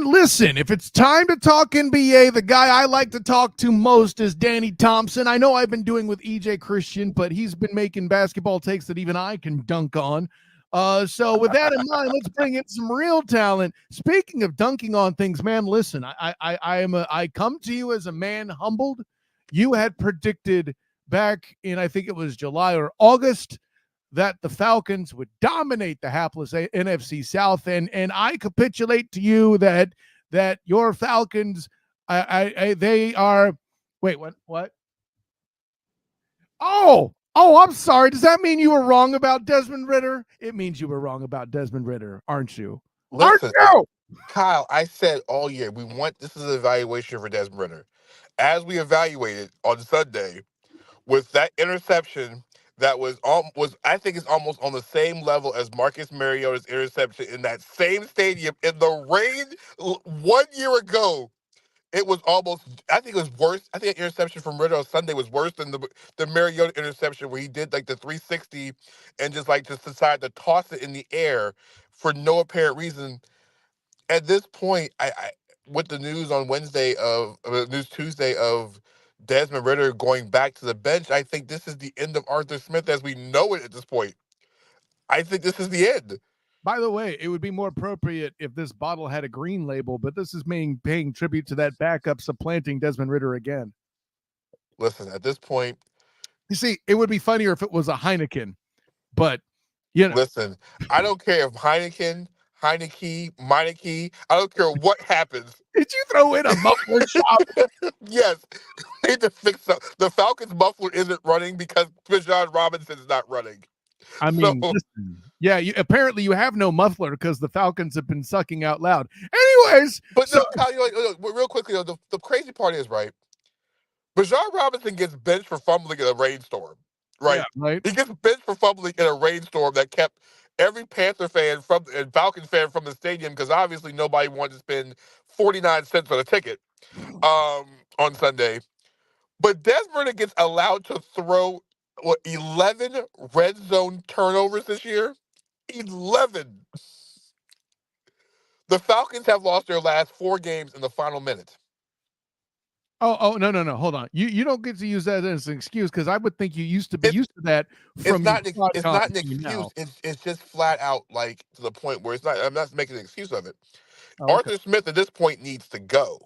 man, listen, if it's time to talk NBA, the guy I like to talk to most is Danny Thompson. I know I've been doing with EJ Christian, but he's been making basketball takes that even I can dunk on. So with that in mind, let's bring in some real talent. Speaking of dunking on things, man, listen, I come to you as a man humbled. You had predicted back in, I think it was July or August, that the Falcons would dominate the hapless NFC South, and I capitulate to you that your Falcons, they are. Wait, what? Oh, I'm sorry. Does that mean you were wrong about Desmond Ridder? It means you were wrong about Desmond Ridder, aren't you? Listen, aren't you? Kyle, I said all year this is an evaluation for Desmond Ridder. As we evaluated on Sunday, with that interception that was I think it's almost on the same level as Marcus Mariota's interception in that same stadium in the rain 1 year ago. It was almost, I think it was worse. I think the interception from Ridder on Sunday was worse than the Mariota interception where he did like the 360 and just decided to toss it in the air for no apparent reason. At this point, I with the news on news Tuesday of Desmond Ridder going back to the bench, I think this is the end of Arthur Smith as we know it at this point. I think this is the end. By the way, it would be more appropriate if this bottle had a green label, but this is paying tribute to that backup supplanting Desmond Ridder again. Listen, at this point, you see, it would be funnier if it was a Heineken, but you know. Listen, I don't care if Heineke, Meineke, I don't care what happens. Did you throw in a muffler shop? Yes. We need to fix up. The Falcons muffler isn't running because Bijan Robinson's not running. I mean, listen, yeah, apparently you have no muffler because the Falcons have been sucking out loud. Anyways. But no, Kyle, real quickly, the crazy part is, right, Bijan Robinson gets benched for fumbling in a rainstorm, right? Yeah, right. He gets benched for fumbling in a rainstorm that kept every Panther fan and Falcons fan from the stadium because obviously nobody wanted to spend 49 cents on a ticket on Sunday. But Desmond gets allowed to throw 11 red zone turnovers this year. 11. The Falcons have lost their last 4 games in the final minute. Oh, no. Hold on. You don't get to use that as an excuse because I would think you used to be used to that. It's not an excuse. It's just flat out to the point where I'm not making an excuse of it. Oh, okay. Arthur Smith at this point needs to go.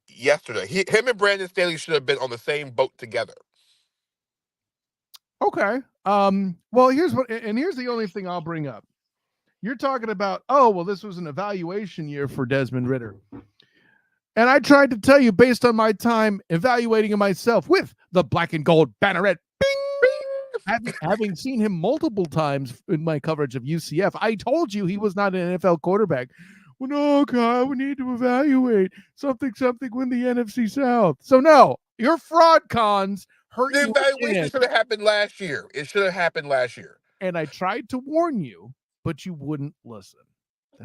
Yesterday, him and Brandon Staley should have been on the same boat together. Okay. Well, here's the only thing I'll bring up. You're talking about, this was an evaluation year for Desmond Ridder. And I tried to tell you based on my time evaluating him myself with the black and gold banneret, having seen him multiple times in my coverage of UCF, I told you he was not an NFL quarterback. Well, no, Kyle, we need to evaluate something win the NFC South. So no, your fraud cons hurt you. The evaluation should have happened last year. It should have happened last year. And I tried to warn you, but you wouldn't listen.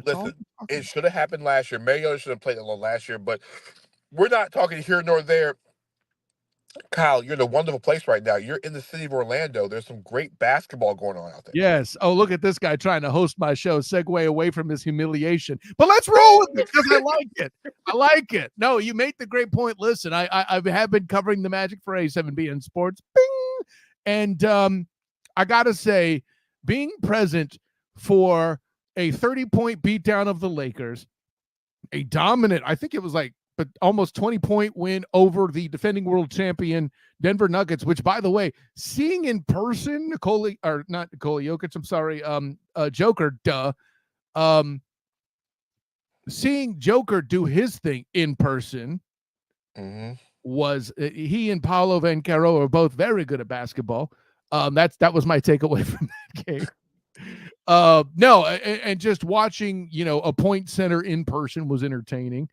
Listen, it should have happened last year. Mariota should have played alone last year, but we're not talking here nor there. Kyle, you're in a wonderful place right now. You're in the city of Orlando. There's some great basketball going on out there. Yes. Oh, look at this guy trying to host my show, segue away from his humiliation. But let's roll with it because I like it. I like it. No, you made the great point. Listen, I have been covering the Magic for A7BN Sports. Bing! And I got to say, being present for a 30-point beatdown of the Lakers, a dominant, I think it was but almost 20-point win over the defending world champion Denver Nuggets, which, by the way, seeing in person Nikola Jokic, I'm sorry, Joker, seeing Joker do his thing in person was he and Paolo Banchero are both very good at basketball. That was my takeaway from that game. No, and just watching, a point center in person was entertaining.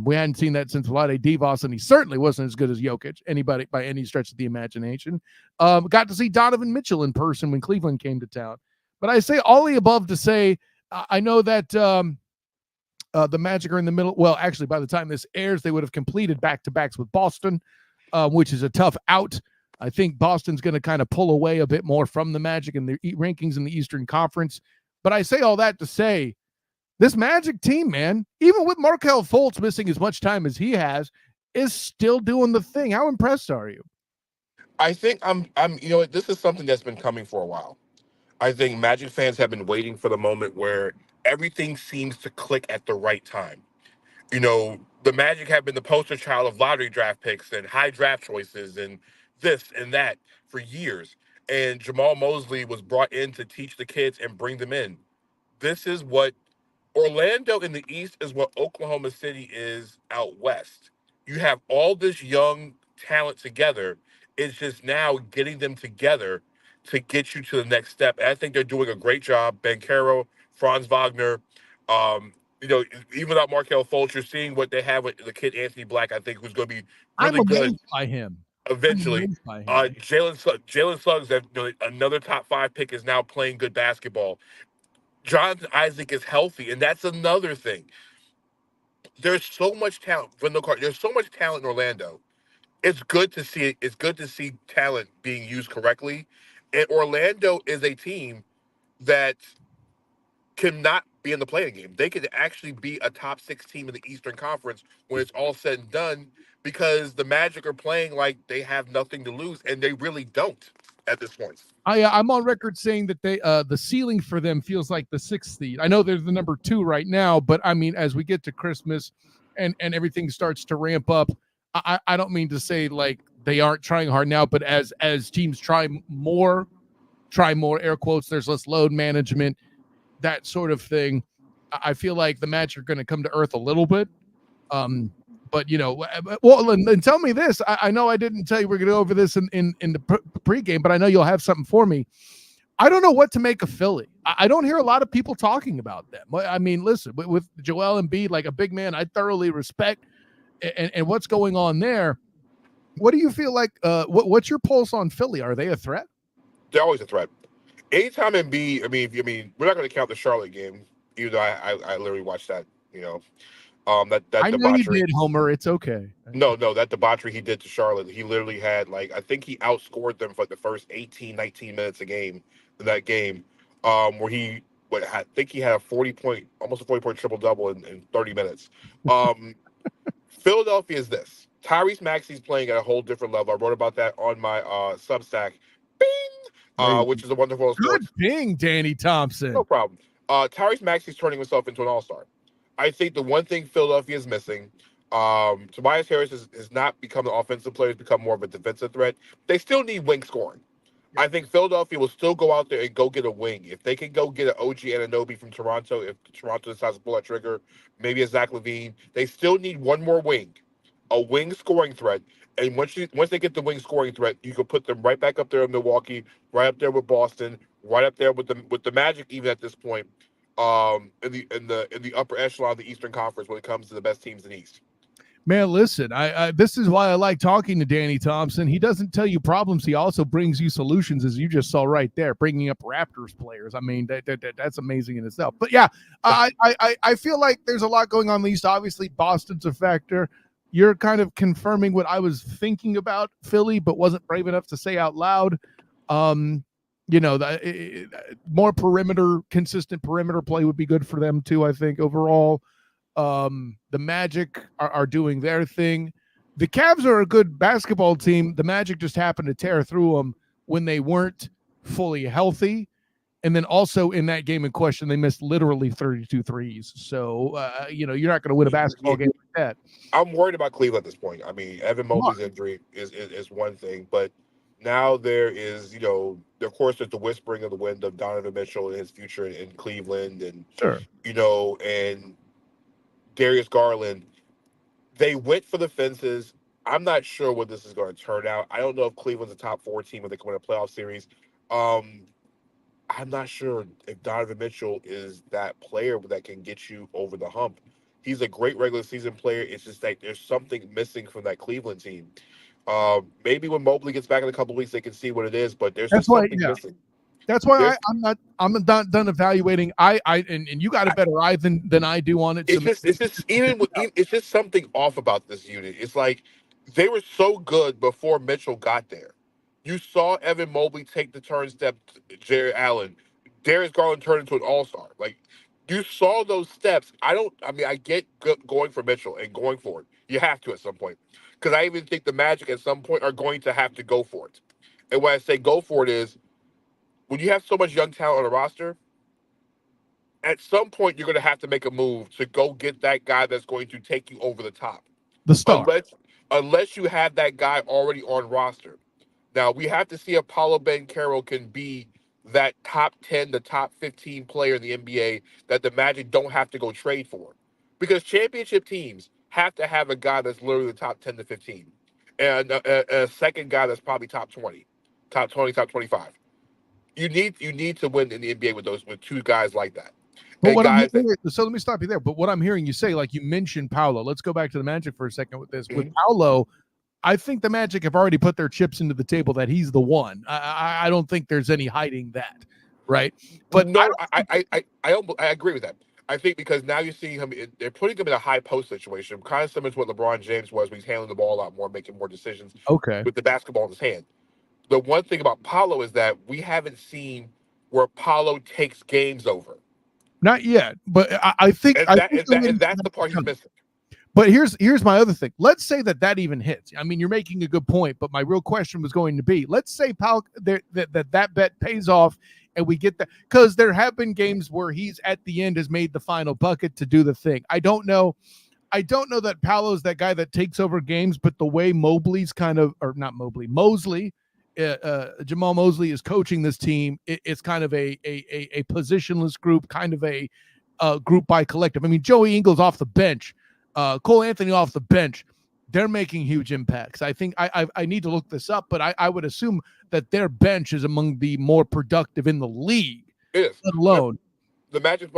We hadn't seen that since Vlade Divac, and he certainly wasn't as good as Jokic, anybody by any stretch of the imagination. Got to see Donovan Mitchell in person when Cleveland came to town. But I say all the above to say, I know that the Magic are in the middle. Well, actually, by the time this airs, they would have completed back-to-backs with Boston, which is a tough out. I think Boston's going to kind of pull away a bit more from the Magic and their rankings in the Eastern Conference. But I say all that to say, This Magic team, man, even with Markelle Fultz missing as much time as he has, is still doing the thing. How impressed are you? I think I'm you know what, this is something that's been coming for a while. I think Magic fans have been waiting for the moment where everything seems to click at the right time. You know, the Magic have been the poster child of lottery draft picks and high draft choices and this and that for years. And Jamal Mosley was brought in to teach the kids and bring them in. This is what Orlando in the East is, what Oklahoma City is out West. You have all this young talent together. It's just now getting them together to get you to the next step. And I think they're doing a great job. Ben Caro, Franz Wagner, um, you know, even without Markel Fultz, you're seeing what they have with the kid Anthony Black, I think, who's going to be I'm really good amazed by him. I'm eventually. amazed by him. Jalen Suggs, that, you know, another top five pick, is now playing good basketball. Jonathan Isaac is healthy, and that's another thing. There's so much talent. There's so much talent in Orlando. It's good to see it. It's good to see talent being used correctly. And Orlando is a team that cannot be in the playing game. They could actually be a top six team in the Eastern Conference when it's all said and done, because the Magic are playing like they have nothing to lose, and they really don't at this point. I'm on record saying that the ceiling for them feels like the sixth seed. I know they're the number 2 right now, but I mean, as we get to Christmas and everything starts to ramp up, I don't mean to say like they aren't trying hard now, but as teams try more air quotes, there's less load management, that sort of thing. I feel like the Magic are going to come to earth a little bit. Um, but you know, well, and tell me this. I know I didn't tell you we're going to go over this in the pregame, but I know you'll have something for me. I don't know what to make of Philly. I don't hear a lot of people talking about them. I mean, listen, with Joel Embiid, like a big man, I thoroughly respect, and what's going on there. What do you feel like? What's your pulse on Philly? Are they a threat? They're always a threat. Anytime Embiid, I mean, we're not going to count the Charlotte game, even though I literally watched that. You know, that I know you debauchery. did, Homer. It's okay. No, that debauchery he did to Charlotte. He literally had, like, I think he outscored them for the first 18, 19 minutes a game in that game, where I think he had almost a 40 point triple double in 30 minutes. Um, Philadelphia is this. Tyrese Maxey's playing at a whole different level. I wrote about that on my Substack, Bing, There you which is a wonderful Good sports. thing, Danny No Thompson. problem. Tyrese Maxey's turning himself into an all-star. I think the one thing Philadelphia is missing, Tobias Harris has not become an offensive player; he's become more of a defensive threat. They still need wing scoring. I think Philadelphia will still go out there and go get a wing. If they can go get an OG Anunoby from Toronto, if Toronto decides to pull that trigger, maybe a Zach LaVine, they still need one more wing, a wing scoring threat. And once they get the wing scoring threat, you can put them right back up there in Milwaukee, right up there with Boston, right up there with the Magic, even at this point, in the upper echelon of the Eastern Conference when it comes to the best teams in the East. Man, listen, I this is why I like talking to Danny Thompson. He doesn't tell you problems; he also brings you solutions, as you just saw right there, bringing up Raptors players. I mean, that's amazing in itself. But yeah, I feel like there's a lot going on in the East. Obviously, Boston's a factor. You're kind of confirming what I was thinking about Philly, but wasn't brave enough to say out loud. Um, you know, more consistent perimeter play would be good for them too. I think overall. The Magic are doing their thing. The Cavs are a good basketball team. The Magic just happened to tear through them when they weren't fully healthy. And then also in that game in question, they missed literally 32 threes. So, you're not going to win a basketball game like that. I'm worried about Cleveland at this point. I mean, Evan Mobley's injury is one thing, but now there is, of course, there's the whispering of the wind of Donovan Mitchell and his future in Cleveland, and Sure. and Darius Garland. They went for the fences. I'm not sure what this is going to turn out. I don't know if Cleveland's a top four team or they can win a playoff series. Um, I'm not sure if Donovan Mitchell is that player that can get you over the hump. He's a great regular season player. It's just like there's something missing from that Cleveland team. Maybe when Mobley gets back in a couple of weeks, they can see what it is. But there's That's just why, something yeah. missing. That's why There's, I'm not done evaluating. And you got a better eye than I do on it. So it's just something off about this unit. It's like they were so good before Mitchell got there. You saw Evan Mobley take the turn step, Jared Allen, Darius Garland turned into an all-star. Like, You saw those steps. I mean, I get going for Mitchell and going for it. You have to at some point. Because I even think the Magic at some point are going to have to go for it. And when I say go for it is when you have so much young talent on the roster, at some point you're going to have to make a move to go get that guy that's going to take you over the top. The star. Unless you have that guy already on roster. Now we have to see if Paulo Banchero can be that top 10 to top 15 player in the NBA that the Magic don't have to go trade for. Because championship teams have to have a guy that's literally the top 10 to 15. And a second guy that's probably top 20, top 20, top 25. You need to win in the NBA with two guys like that. But And what I'm guys that so let me stop you there. But what I'm hearing you say, like you mentioned Paolo. Let's go back to the Magic for a second with this. With mhm. Paolo, I think the Magic have already put their chips into the table that he's the one. I don't think there's any hiding that, right? But I No, don't think I agree with that. I think because now you're seeing him, they're putting him in a high post situation, kind of similar to what LeBron James was when he's handling the ball a lot more, making more decisions okay, with the basketball in his hand. The one thing about Paulo is that we haven't seen where Paulo takes games over, not yet. But I think and I that think and you're that leading and to that's the that part he's coming. missing. But here's my other thing. Let's say that even hits. I mean, you're making a good point, but my real question was going to be: let's say that bet pays off, and we get that because there have been games where he's at the end has made the final bucket to do the thing. I don't know. I don't know that Paolo's that guy that takes over games, but the way Mobley's kind of, or not Mobley, Mosley, Jamal Mosley is coaching this team, it's kind of a positionless group, kind of a group by collective. I mean, Joey Ingles off the bench, Cole Anthony off the bench, they're making huge impacts. I think I need to look this up, but I would assume that their bench is among the more productive in the league, It is. let The, alone. the Magic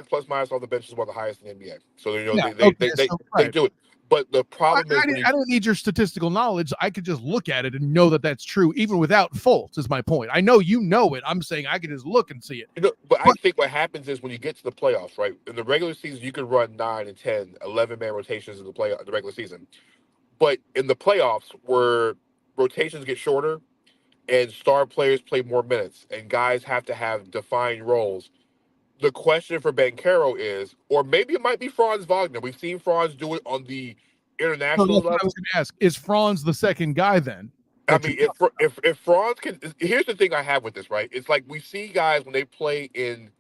plus minus on the bench is one of the highest in the NBA. So Yeah. they they, Okay. they, they, So they right. do it. But the problem is when you I don't need your statistical knowledge. I could just look at it and know that that's true, even without Fultz. Is my point. I know you know it. I'm saying I could just look and see it. but I But think what happens is when you get to the playoffs, right? In the regular season, you can run 9 and 10, 11-man rotations in the regular season. But in the playoffs, where rotations get shorter and star players play more minutes and guys have to have defined roles, the question for Banchero is, or maybe it might be Franz Wagner. We've seen Franz do it on the so international that's what I was level. going to ask: is Franz the second guy then I that you're mean, talking if Franz can, here's the thing I have with this, right? It's like we see guys when they play in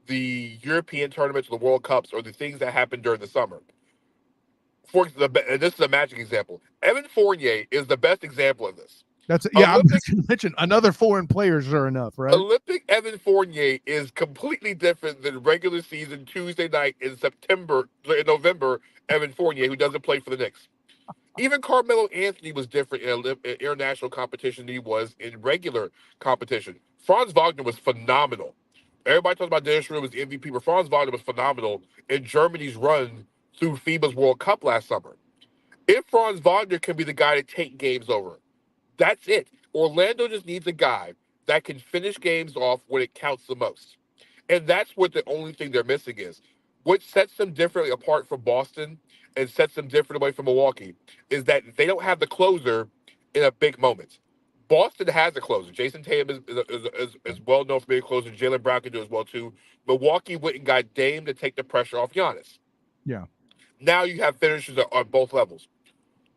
the European tournaments, or the World Cups, or the things that happen during the summer. And this is a Magic example. Evan Fournier is the best example of this. That's yeah. I'm Olympic just going to mention another foreign players are enough, right? Olympic Evan Fournier is completely different than regular season Tuesday night in November Evan Fournier, who doesn't play for the Knicks. Even Carmelo Anthony was different in international competition than he was in regular competition. Franz Wagner was phenomenal. Everybody talks about Dennis Schroeder was the MVP, but Franz Wagner was phenomenal in Germany's run through FIBA's World Cup last summer. If Franz Wagner can be the guy to take games over, that's it. Orlando just needs a guy that can finish games off when it counts the most. And that's what the only thing they're missing is. What sets them differently apart from Boston and sets them different away from Milwaukee is that they don't have the closer in a big moment. Boston has a closer. Jason Tatum is well known for being a closer. Jalen Brown can do as well too. Milwaukee went and got Dame to take the pressure off Giannis. Yeah. Now you have finishers on both levels.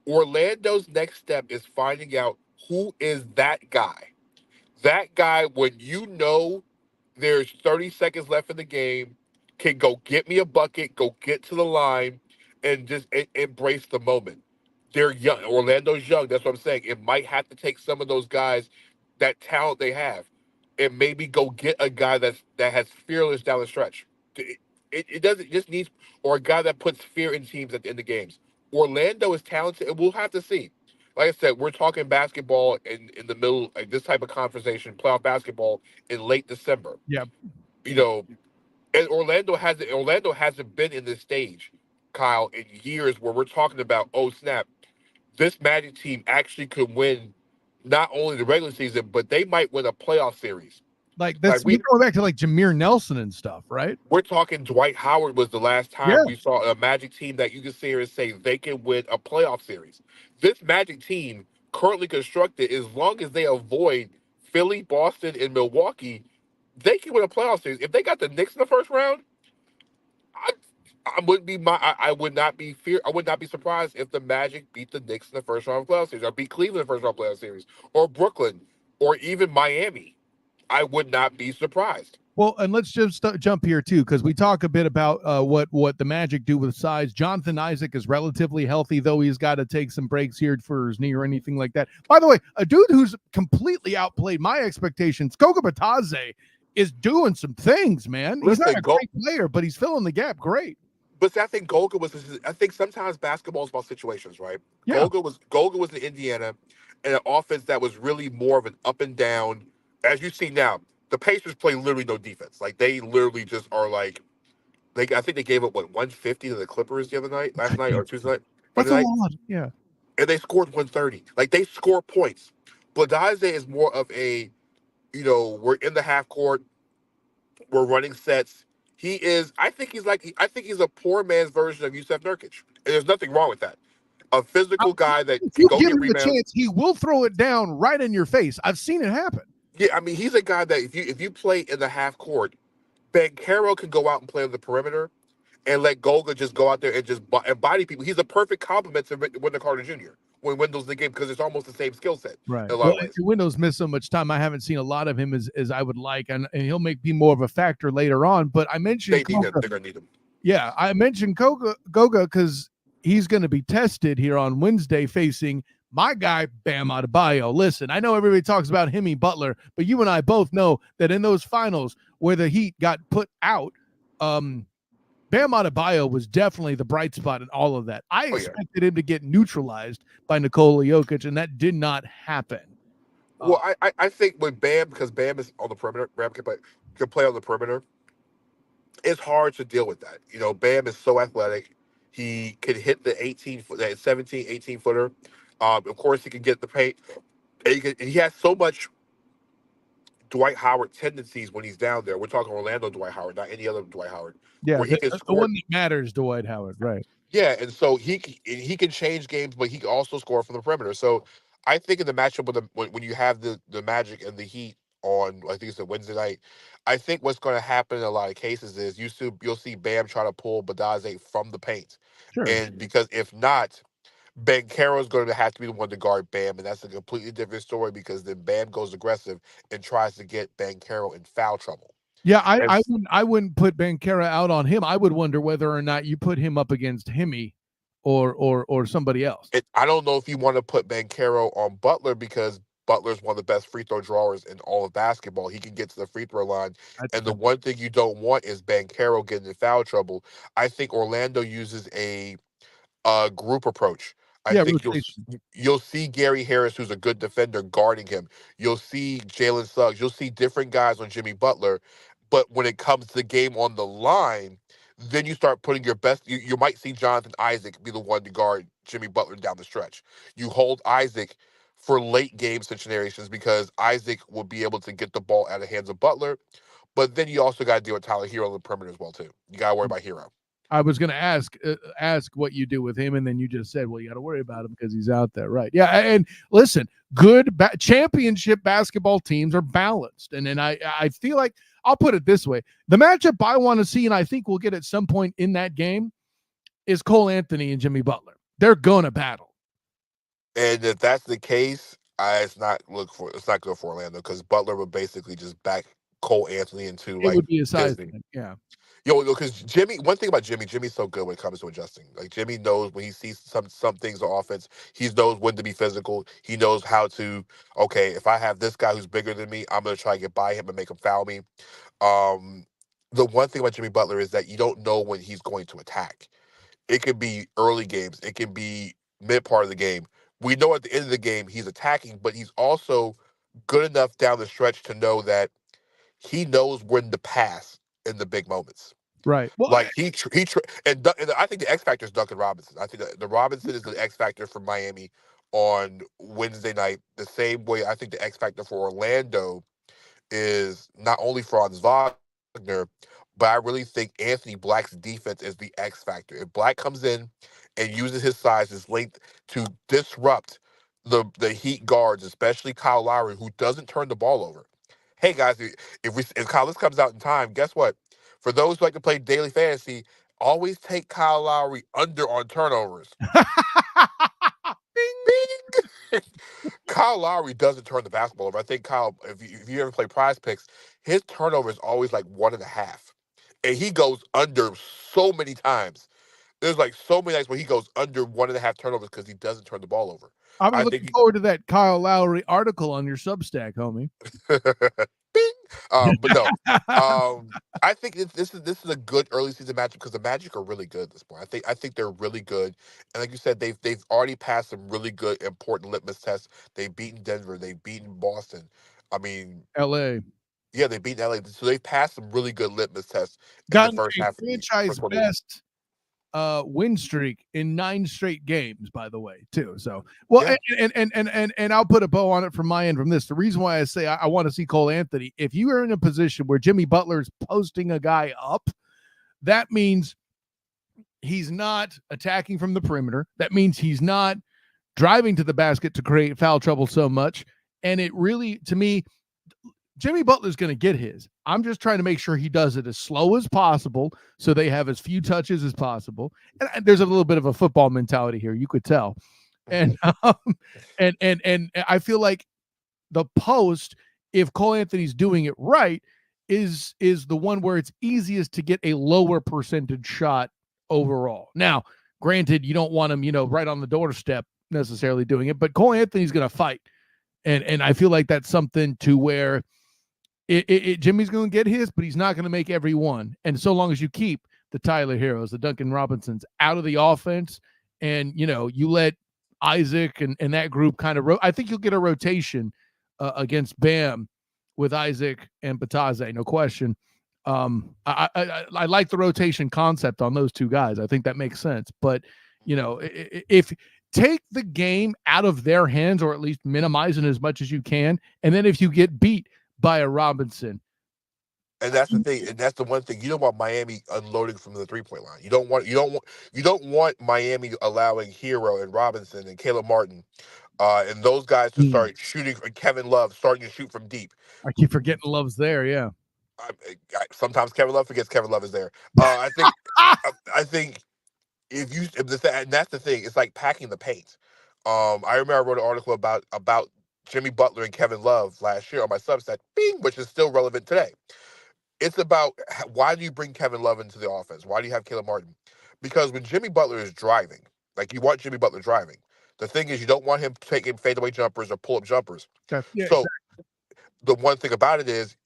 Orlando's next step is finding out who is that guy. That guy, when you know there's 30 seconds left in the game, can go get me a bucket, go get to the line, and just embrace the moment. They're young. Orlando's young. That's what I'm saying. It might have to take some of those guys, that talent they have, and maybe go get a guy that has fearless down the stretch. It doesn't it just needs or a guy that puts fear in teams at the end of games. Orlando is talented, and we'll have to see. Like I said, we're talking basketball in the middle, like this type of conversation, playoff basketball in late December. Yeah. You know, and Orlando hasn't been in this stage, Kyle, in years where we're talking about, oh snap, this Magic team actually could win not only the regular season, but they might win a playoff series. Like Like that's you're going back to like Jameer Nelson and stuff, right? we're talking Dwight Howard was the last time Yeah. we saw a Magic team that you can sit here and say they can win a playoff series. This Magic team currently constructed, as long as they avoid Philly, Boston, and Milwaukee, they can win a playoff series. If they got the Knicks in the first round, I would not be I would not be surprised if the Magic beat the Knicks in the first round of playoff series, or beat Cleveland in the first round of playoff series, or Brooklyn, or even Miami. I would not be surprised. Well, and let's just jump here too, because we talk a bit about what the Magic do with size. Jonathan Isaac is relatively healthy, though he's got to take some breaks here for his knee or anything like that. By the way, a dude who's completely outplayed my expectations, Goga Batadze, is doing some things, man. He's not Listen, a great player, but he's filling the gap great. But see, I think Golga was. I think sometimes basketball is about situations, right? Yeah, Golga was in Indiana, in an offense that was really more of an up and down. As you see now, the Pacers play literally no defense. Like they literally just are like. I think they gave up what 150 to the Clippers the other night, last night or Tuesday night, that's Monday a night, lot. Yeah, and they scored 130. Like they score points. Bladaze is more of a, we're in the half court, we're running sets. He is. I think he's a poor man's version of Yusef Nurkic, and there's nothing wrong with that. A physical guy that if can you go give get him a rebounds. chance, he will throw it down right in your face. I've seen it happen. Yeah, I mean, he's a guy that if you play in the half court, Bankero can go out and play on the perimeter, and let Golga just go out there and just and body people. He's a perfect complement to Wendell Carter Jr. when Wendell's in the game, because it's almost the same skill set Right. in a lot Well, of ways. Windows missed so much time. I haven't seen a lot of him as I would like, and he'll be more of a factor later on. But I mentioned They need him. Koga. They're gonna need him. Yeah, I mentioned Goga because he's going to be tested here on Wednesday facing my guy Bam Adebayo. Listen, I know everybody talks about Hemi Butler, but you and I both know that in those finals where the Heat got put out, Bam Adebayo was definitely the bright spot in all of that. I Oh yeah. expected him to get neutralized by Nikola Jokic, and that did not happen. Well, I think with Bam, because Bam is on the perimeter, Bam can play on the perimeter. It's hard to deal with that. Bam is so athletic. He can hit the 18 foot, that 17, 18 footer. Of course, he can get the paint. And he has so much Dwight Howard tendencies when he's down there. We're talking Orlando Dwight Howard, not any other Dwight Howard, Yeah, where he can the score. one that matters, Dwight Howard, right? Yeah, and so he can change games, but he can also score from the perimeter. So I think in the matchup with when you have the Magic and the Heat on, I think it's a Wednesday night, I think what's going to happen in a lot of cases is you'll see Bam try to pull Badaze from the paint, Sure. and because if not, Bankero is going to have to be the one to guard Bam, and that's a completely different story because then Bam goes aggressive and tries to get Bankero in foul trouble. Yeah, And I wouldn't put Bankera out on him. I would wonder whether or not you put him up against Hemi or somebody else. I don't know if you want to put Bankero on Butler because Butler's one of the best free throw drawers in all of basketball. He can get to the free throw line. That's And the true. one thing you don't want is Bankero getting in foul trouble. I think Orlando uses a group approach. I Yeah, think rotation. you'll see Gary Harris, who's a good defender, guarding him. You'll see Jalen Suggs. You'll see different guys on Jimmy Butler. But when it comes to the game on the line, then you start putting your best. You might see Jonathan Isaac be the one to guard Jimmy Butler down the stretch. You hold Isaac for late game situations because Isaac will be able to get the ball out of the hands of Butler. But then you also got to deal with Tyler Hero on the perimeter as well too. You got to worry about Hero. I was going to ask what you do with him, and then you just said, "Well, you got to worry about him because he's out there." Right? Yeah. And listen, good championship basketball teams are balanced, and I feel like I'll put it this way: the matchup I want to see, and I think we'll get at some point in that game, is Cole Anthony and Jimmy Butler. They're going to battle. And if that's the case, it's not good for Orlando because Butler would basically just back Cole Anthony into It like would be a size Disney. thing. Yeah. Because Jimmy, one thing about Jimmy's so good when it comes to adjusting. Like Jimmy knows when he sees some things on offense, he knows when to be physical. He knows how to, okay, if I have this guy who's bigger than me, I'm gonna try to get by him and make him foul me. Um, the one thing about Jimmy Butler is that you don't know when he's going to attack. It could be early games, it can be mid part of the game. We know at the end of the game he's attacking, but he's also good enough down the stretch to know that he knows when to pass in the big moments. Right. Well, Like and I think the X factor is Duncan Robinson. I think the Robinson is the X factor for Miami on Wednesday night. The same way I think the X factor for Orlando is not only Franz Wagner, but I really think Anthony Black's defense is the X factor. If Black comes in and uses his size, his length to disrupt the Heat guards, especially Kyle Lowry, who doesn't turn the ball over. Hey guys, if Kyle this comes out in time, guess what? For those who like to play daily fantasy, always take Kyle Lowry under on turnovers. Bing. Bing! Kyle Lowry doesn't turn the basketball over. I think Kyle, if you ever play Prize Picks, his turnover is always like 1.5, and he goes under so many times. There's like so many nights where he goes under 1.5 turnovers because he doesn't turn the ball over. I'll be I looking think forward to that Kyle Lowry article on your Substack, homie. Bing! But no, I think this is a good early season matchup because the Magic are really good at this point. I think they're really good, and like you said, they've already passed some really good important litmus tests. They've beaten Denver, they've beaten Boston. I mean, L.A. yeah, they beat LA, so they've passed some really good litmus tests in the Gotten first a half of the franchise first quarter of the year. best win streak in 9 straight games, by the way, too. So, well, Yeah. and I'll put a bow on it from my end from this. The reason why I say I want to see Cole Anthony, if you are in a position where Jimmy Butler's posting a guy up, that means he's not attacking from the perimeter. That means he's not driving to the basket to create foul trouble so much. And it really, to me, Jimmy Butler's going to get his. I'm just trying to make sure he does it as slow as possible so they have as few touches as possible. And there's a little bit of a football mentality here, you could tell. And and I feel like the post, if Cole Anthony's doing it right, is the one where it's easiest to get a lower percentage shot overall. Now, granted, you don't want him, right on the doorstep necessarily doing it, but Cole Anthony's going to fight. And I feel like that's something to where Jimmy's going to get his, but he's not going to make every one. And so long as you keep the Tyler Heroes, the Duncan Robinsons out of the offense, and you let Isaac and that group kind of I think you'll get a rotation against Bam with Isaac and Bataze, no question. I like the rotation concept on those two guys. I think that makes sense. But if take the game out of their hands, or at least minimize it as much as you can, and then if you get beat by a Robinson. And that's the thing, and that's the one thing you don't want Miami unloading from the 3-point line. You don't want Miami allowing Hero and Robinson and Caleb Martin, and those guys to start shooting. Kevin Love starting to shoot from deep. I keep forgetting Love's there. Yeah. Sometimes Kevin Love forgets Kevin Love is there. I think and that's the thing. It's like packing the paint. I remember I wrote an article about Jimmy Butler and Kevin Love last year on my Substack, which is still relevant today. It's about why do you bring Kevin Love into the offense? Why do you have Caleb Martin? Because when Jimmy Butler is driving, like you want Jimmy Butler driving, the thing is you don't want him taking fadeaway jumpers or pull-up jumpers. Yeah, so exactly. The one thing about it is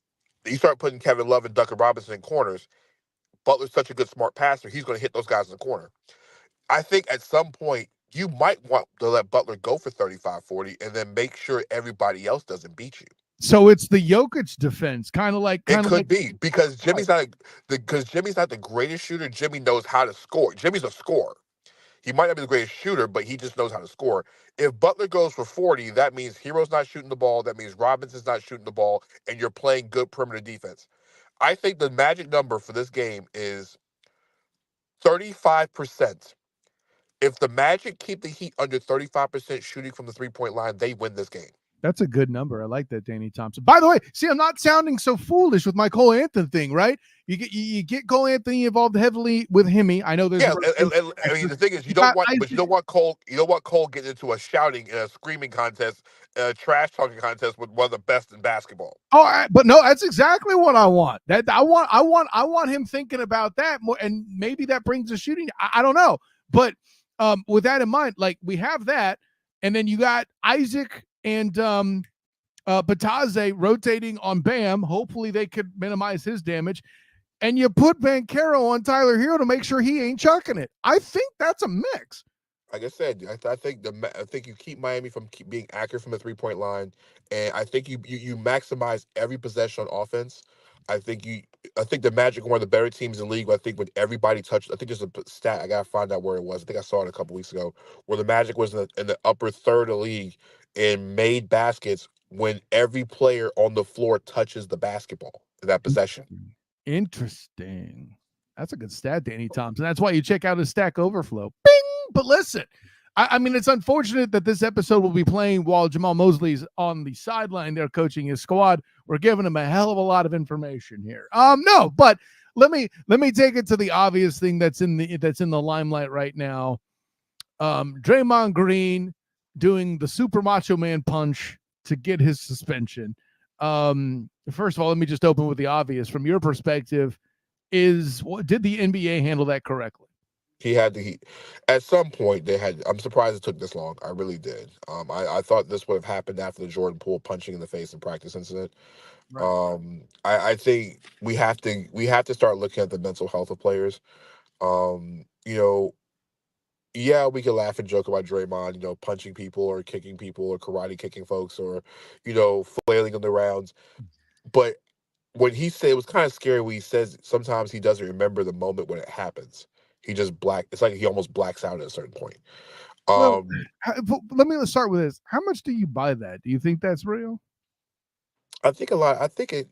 you start putting Kevin Love and Duncan Robinson in corners. Butler's such a good, smart passer. He's going to hit those guys in the corner. I think at some point you might want to let Butler go for 35-40 and then make sure everybody else doesn't beat you. So it's the Jokic defense, kind of like it could be because Jimmy's not the greatest shooter. Jimmy knows how to score. Jimmy's a scorer. He might not be the greatest shooter, but he just knows how to score. If Butler goes for 40, that means Hero's not shooting the ball. That means Robinson's not shooting the ball, and you're playing good perimeter defense. I think the magic number for this game is 35%. If the Magic keep the Heat under 35% shooting from the 3-point line, they win this game. That's a good number. I like that, Danny Thompson. By the way, see, I'm not sounding so foolish with my Cole Anthony thing, right? You get Cole Anthony involved heavily with Hemi. I know there's I mean the thing is you don't want Cole getting into a shouting and a screaming contest, a trash talking contest with one of the best in basketball. Oh, but no, that's exactly what I want. That I want him thinking about that more, and maybe that brings the shooting. I don't know, but with that in mind, like we have that, and then you got Isaac and Bataze rotating on Bam. Hopefully they could minimize his damage. And you put Banchero on Tyler Hero to make sure he ain't chucking it. I think that's a mix. Like I said, I think you keep Miami from being accurate from the 3-point line, and I think you maximize every possession on offense. I think the Magic are one of the better teams in the league. I think when everybody touched, I think there's a stat, I gotta find out where it was. I think I saw it a couple weeks ago, where the Magic was in the upper third of the league in made baskets when every player on the floor touches the basketball in that possession. Interesting. That's a good stat, Danny Thompson. That's why you check out his Stack Overflow. Bing! But listen, I mean, it's unfortunate that this episode will be playing while Jamal Mosley's on the sideline there coaching his squad. We're giving him a hell of a lot of information here. No, but let me take it to the obvious thing that's in the limelight right now. Draymond Green doing the Super Macho Man punch to get his suspension. First of all, let me just open with the obvious. From your perspective, did the NBA handle that correctly? He had to. At some point, they had. I'm surprised it took this long. I really did. I thought this would have happened after the Jordan Poole punching in the face in practice incident. Right. I think we have to start looking at the mental health of players. You know, yeah, we can laugh and joke about Draymond, punching people or kicking people or karate kicking folks or, flailing on the rounds. But when he said, it was kind of scary when he says sometimes he doesn't remember the moment when it happens. He just it's like he almost blacks out at a certain point. Well, Um, let's start with this. How much do you buy that? Do you think that's real? I think a lot.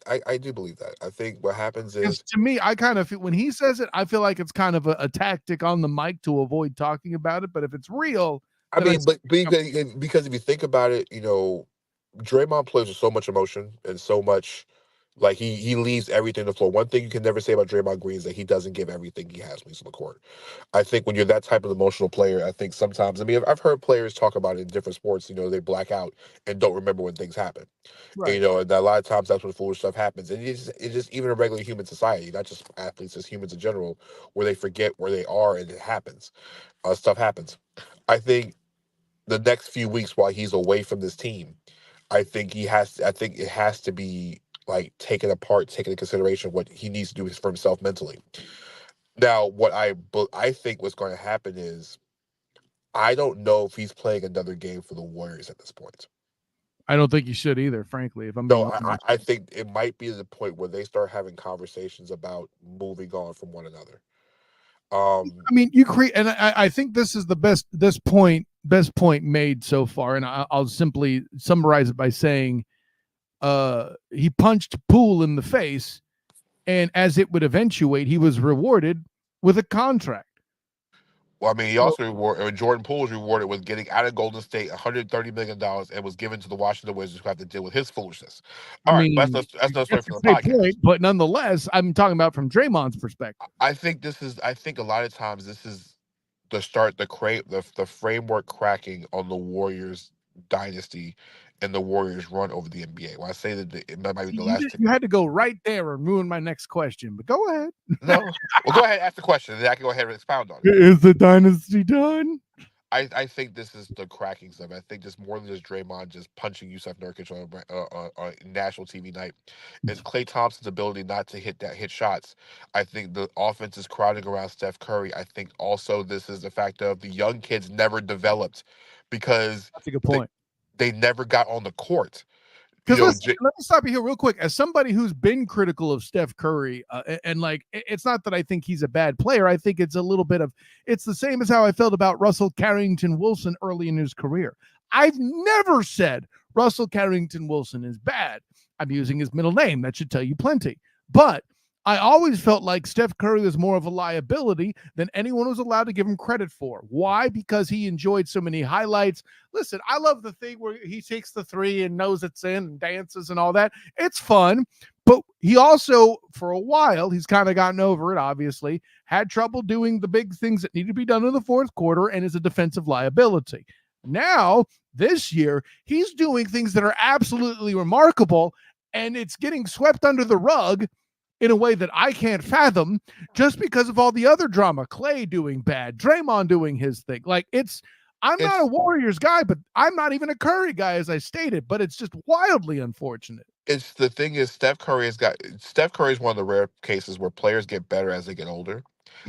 I do believe that. I think what happens Because is, to me, I kind of feel when he says it, I feel like it's kind of a tactic on the mic to avoid talking about it. But if it's real, I then I mean, see but because if you think about it, Draymond plays with so much emotion and so much, like he leaves everything on the floor. One thing you can never say about Draymond Green is that he doesn't give everything he has when he's on the court. I think when you're that type of emotional player, I think sometimes, I mean, I've heard players talk about it in different sports. They black out and don't remember when things happen. right. And a lot of times that's when foolish stuff happens. And it's just even a regular human society, not just athletes, just humans in general, where they forget where they are and it happens. Stuff happens. I think the next few weeks while he's away from this team, I think it has to be like taken apart, taken into consideration what he needs to do for himself mentally. Now, I think what's going to happen is I don't know if he's playing another game for the Warriors at this point. I don't think you should either, frankly, if I'm No, being honest. I think it might be the point where they start having conversations about moving on from one another. I mean, you create, and I think this is the best point made so far, and I'll simply summarize it by saying, he punched Poole in the face, and as it would eventuate, he was rewarded with a contract. Well, I mean, he So, also Jordan Poole was rewarded with getting out of Golden State $130 million and was given to the Washington Wizards who have to deal with his foolishness. I All right, but mean, that's no story that's a for the great podcast. point, but nonetheless, I'm talking about from Draymond's perspective. I think a lot of times this is the framework cracking on the Warriors dynasty and the Warriors run over the NBA. When I say that it might be See, the last. you had to go right there and ruin my next question, but go ahead. No, well, go ahead and ask the question, and then I can go ahead and expound on it. Is the dynasty done? I think this is the cracking stuff. I think just more than just Draymond just punching Yusuf Nurkic on national TV night. It's Klay Thompson's ability not to hit shots. I think the offense is crowding around Steph Curry. I think also this is the fact of the young kids never developed because That's a good they, point. they never got on the court. Because listen, J- let me stop you here real quick. As somebody who's been critical of Steph Curry, and like, it's not that I think he's a bad player. I think it's a little bit of, it's the same as how I felt about Russell Carrington Wilson early in his career. I've never said Russell Carrington Wilson is bad. I'm using his middle name. That should tell you plenty. But I always felt like Steph Curry was more of a liability than anyone was allowed to give him credit for. Why? Because he enjoyed so many highlights. Listen, I love the thing where he takes the three and knows it's in and dances and all that. It's fun. But he also, for a while, he's kind of gotten over it, obviously, had trouble doing the big things that need to be done in the fourth quarter and is a defensive liability. Now, this year, he's doing things that are absolutely remarkable, and it's getting swept under the rug in a way that I can't fathom just because of all the other drama. Klay doing bad, Draymond doing his thing. Like, I'm not a it's Warriors guy, but I'm not even a Curry guy, as I stated, but it's just wildly unfortunate. it's the thing is Steph Curry is one of the rare cases where players get better as they get older.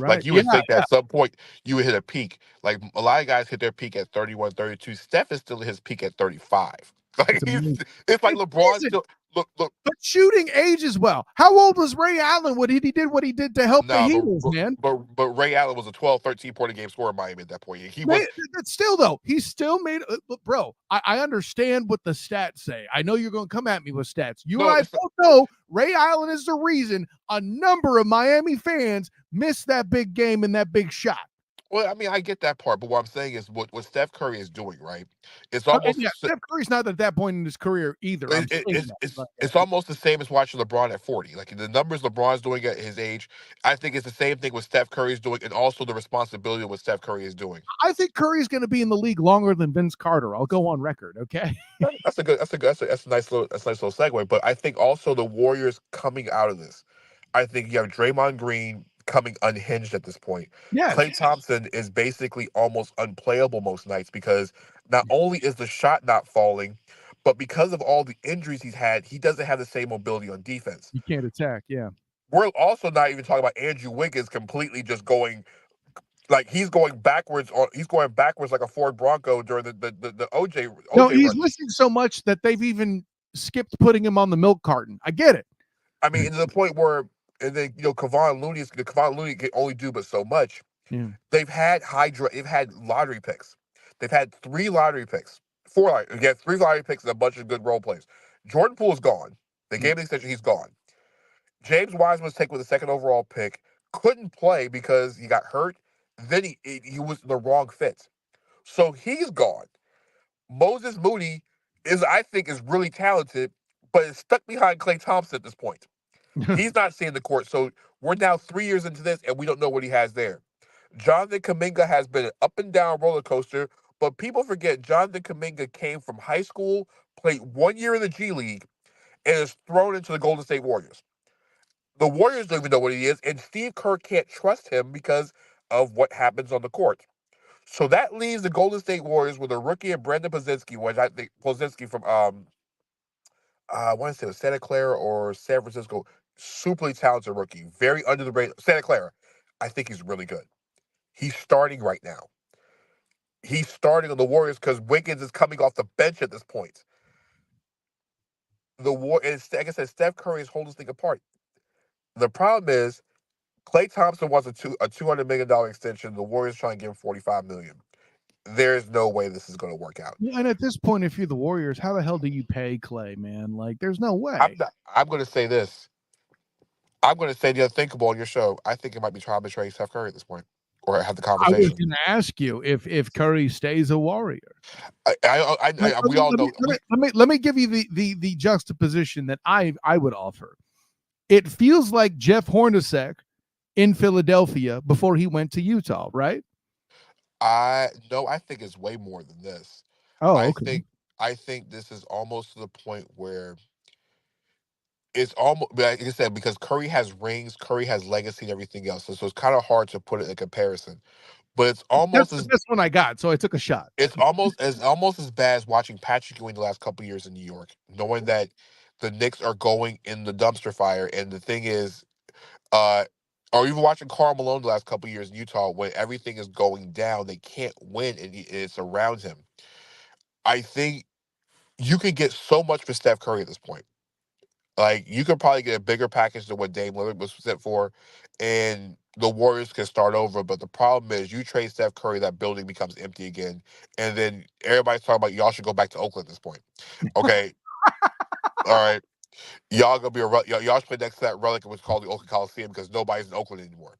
Like Right. you Yeah. would think that Yeah. at some point you would hit a peak. Like a lot of guys hit their peak at 31, 32. Steph is still at his peak at 35. It's Like amazing. it's like It's LeBron amazing. still look But shooting ages well. How old was Ray Allen when he did what he did to help the nah, Heatles, man? but Ray Allen was a 12, 13 point a game scorer in Miami at that point. He Man, was that's still though. He still made. Bro, I understand what the stats say. I know you're going to come at me with stats. You and no, I it's both know Ray Allen is the reason a number of Miami fans missed that big game and that big shot. Well, I mean, I get that part, but what I'm saying is what Steph Curry is doing, right? It's And almost yeah, Steph Curry's not at that point in his career either. I'm saying it's that. it's But, it's almost the same as watching LeBron at 40. Like the numbers LeBron's doing at his age, I think it's the same thing what Steph Curry's doing, and also the responsibility of what Steph Curry is doing. I think Curry's going to be in the league longer than Vince Carter. I'll go on record. Okay. That's a nice little segue. But I think also the Warriors coming out of this, I think you have Draymond Green coming unhinged at this point. Yes. Klay Thompson is basically almost unplayable most nights because not only is the shot not falling, but because of all the injuries he's had, he doesn't have the same mobility on defense. You can't attack. Yeah. We're also not even talking about Andrew Wiggins completely just going like he's going backwards like a Ford Bronco during the No, OJ he's run. missing so much that they've even skipped putting him on the milk carton. I get it. I mean, to the point where, and then Kevon Looney can only do but so much. Yeah. They've had lottery picks. They've had 3 lottery picks, again 3 lottery picks, and a bunch of good role plays. Jordan Poole is gone. They Yeah. gave him the extension. He's gone. James Wiseman was taken with the second overall pick. Couldn't play because he got hurt. Then he was the wrong fit, so he's gone. Moses Moody I think is really talented, but is stuck behind Klay Thompson at this point. He's not seeing the court. So we're now 3 years into this, and we don't know what he has there. Jonathan Kuminga has been an up and down roller coaster, but people forget Jonathan Kuminga came from high school, played 1 year in the G League, and is thrown into the Golden State Warriors. The Warriors don't even know what he is, and Steve Kerr can't trust him because of what happens on the court. So that leaves the Golden State Warriors with a rookie and Brandon Pozinski, which I think Pozinski from I want to say it was Santa Clara or San Francisco. Superly talented rookie, very under the radar. Santa Clara, I think he's really good. He's starting right now. He's starting on the Warriors because Wiggins is coming off the bench at this point. And like I said, Steph Curry is holding this thing apart. The problem is Klay Thompson wants a $200 million extension. The Warriors trying to give him $45 million. There's no way this is going to work out. Yeah, and at this point, if you're the Warriors, how the hell do you pay Clay, man? Like, there's no way. I'm going to say this. I'm going to say the unthinkable on your show. I think it might be trying to trade Steph Curry at this point, or have the I was conversation. going to ask you if Curry stays a Warrior. We all know. Let me give you the juxtaposition that I would offer. It feels like Jeff Hornacek in Philadelphia before he went to Utah, right? No, I think it's way more than this. Oh, I okay. think I think this is almost to the point where it's almost like I said, because Curry has rings, Curry has legacy and everything else. So it's kind of hard to put it in comparison. But That's the best one I got, so I took a shot. it's almost as bad as watching Patrick Ewing the last couple of years in New York, knowing that the Knicks are going in the dumpster fire. And the thing is, uh, or even watching Karl Malone the last couple of years in Utah, when everything is going down, they can't win, and it's around him. I think you could get so much for Steph Curry at this point. Like you could probably get a bigger package than what Dame Lillard was set for, and the Warriors can start over. But the problem is, you trade Steph Curry, that building becomes empty again, and then everybody's talking about y'all should go back to Oakland at this point. Okay, all right, y'all gonna be y'all should play next to that relic, which is called the Oakland Coliseum, because nobody's in Oakland anymore.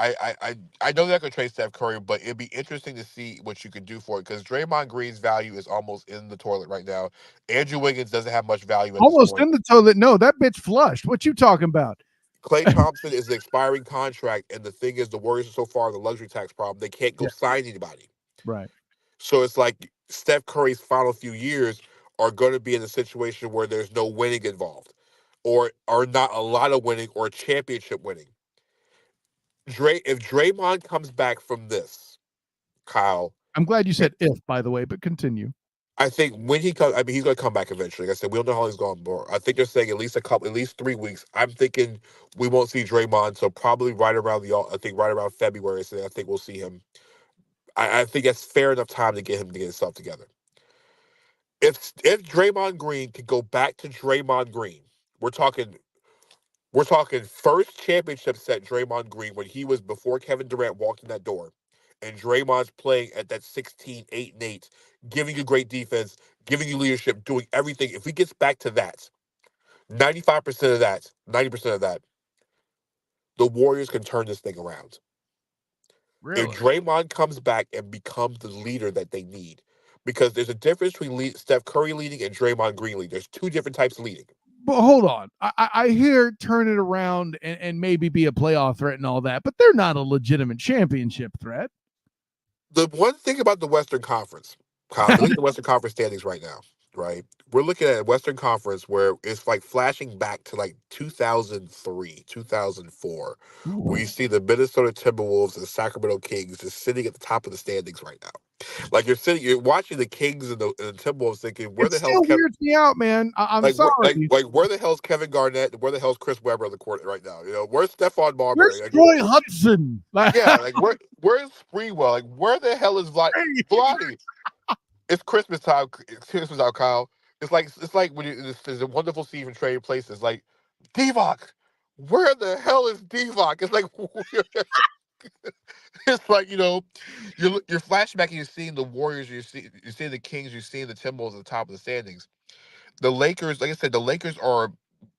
I know they're not gonna trade Steph Curry, but it'd be interesting to see what you could do for it, because Draymond Green's value is almost in the toilet right now. Andrew Wiggins doesn't have much value at this Almost point. in the toilet. No, that bitch flushed. What you talking about? Klay Thompson is an expiring contract, and the thing is, the Warriors are so far in the luxury tax problem, they can't go Yeah, sign anybody. right. So it's like Steph Curry's final few years are going to be in a situation where there's no winning involved, or not a lot of winning or championship winning. If Draymond comes back from this, Kyle, I'm glad you said if, by the way, but continue. I think when he comes, I mean, he's going to come back eventually. Like I said, we don't know how he's going, but I think they're saying at least 3 weeks. I'm thinking we won't see Draymond, so probably right around I think right around February. So I think we'll see him. I think that's fair enough time to get him to get himself together. If Draymond Green could go back to Draymond Green, we're talking we're talking first championship set Draymond Green when he was before Kevin Durant walked in that door. And Draymond's playing at that 16, 8, and 8, giving you great defense, giving you leadership, doing everything. If he gets back to that, 95% of that, 90% of that, the Warriors can turn this thing around. if Really? Draymond comes back and becomes the leader that they need. Because there's a difference between Steph Curry leading and Draymond Green leading. There's two different types of leading. But hold on. I hear turn it around and maybe be a playoff threat and all that, but they're not a legitimate championship threat. The one thing about the Western Conference, Kyle, look at the Western Conference standings right now, right? We're looking at a Western Conference where it's like flashing back to like 2003, 2004, where you see the Minnesota Timberwolves and the Sacramento Kings just sitting at the top of the standings right now. Like you're watching the Kings and the Timberwolves thinking, where It the hell's still Kevin? weirds me out, man. I'm Like, sorry. where the hell's Kevin Garnett? And where the hell's Chris Webber on the court right now? You know, where's Stephon Where's Marbury? Like, Troy Hudson? yeah, like where's Sprewell? Like, where the hell is Vlade? It's Christmas time. It's Christmas time, Kyle. It's like when there's a wonderful scene from Trading Places. Like, Divock, where the hell is Divock? It's like it's like you're flashback and you're seeing the Warriors, you're seeing the Kings, you're seeing the Timberwolves at the top of the standings. The Lakers, like I said, the Lakers are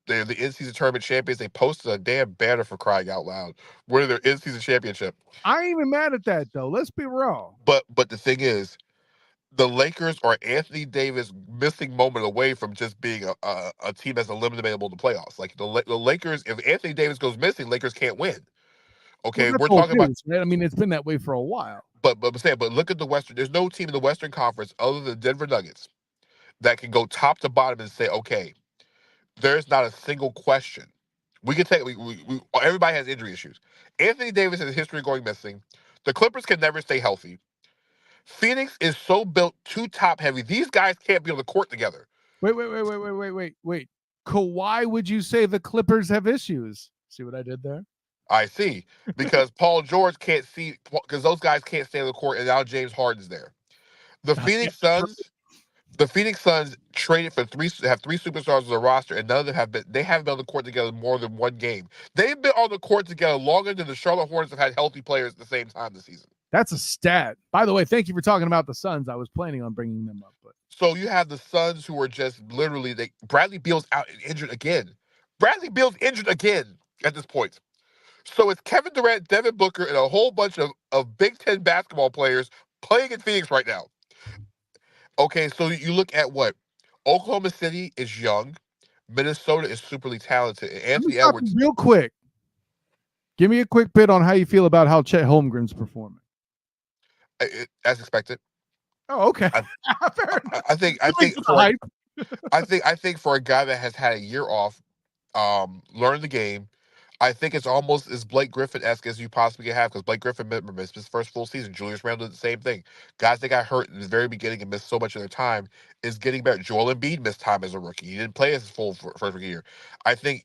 they're the in-season tournament champions. They posted a damn banner for crying out loud, winning their in-season championship. I ain't even mad at that though. Let's be real. But the thing is, the Lakers are Anthony Davis missing moment away from just being a team that's eliminable in the playoffs. Like the Lakers, if Anthony Davis goes missing, Lakers can't win. Well, Okay, that's we're all talking it about, is, right? I mean, it's been that way for a while. but look at the Western. There's no team in the Western Conference other than Denver Nuggets that can go top to bottom and say, okay, there's not a single question. We can take everybody has injury issues. Anthony Davis has a history of going missing. The Clippers can never stay healthy. Phoenix is so built too top heavy. These guys can't be on the court together. Wait. Kawhi, would you say the Clippers have issues? See what I did there? I see. Because Paul George can't see, because those guys can't stay on the court, and now James Harden's there. The Yeah, Phoenix true. Suns, the Phoenix Suns traded for have three superstars on the roster, and none of them haven't been on the court together more than one game. They've been on the court together longer than the Charlotte Hornets have had healthy players at the same time this season. That's a stat. By the way, thank you for talking about the Suns. I was planning on bringing them up, but So you have the Suns who are just literally Bradley Beal's out injured again. Bradley Beal's injured again at this point. So it's Kevin Durant, Devin Booker, and a whole bunch of Big Ten basketball players playing in Phoenix right now. Okay, so you look at what? Oklahoma City is young. Minnesota is superly talented. And let me Anthony stop you Edwards, real quick. Give me a quick bit on how you feel about how Chet Holmgren's performing. as expected. Oh, okay. I, Fair enough. I think I Thanks think for the for hype. I think for a guy that has had a year off, learned the game, I think it's almost as Blake Griffin-esque as you possibly can have, because Blake Griffin missed his first full season. Julius Randle did the same thing. Guys that got hurt in the very beginning and missed so much of their time is getting better. Joel Embiid missed time as a rookie. He didn't play his full first rookie year. I think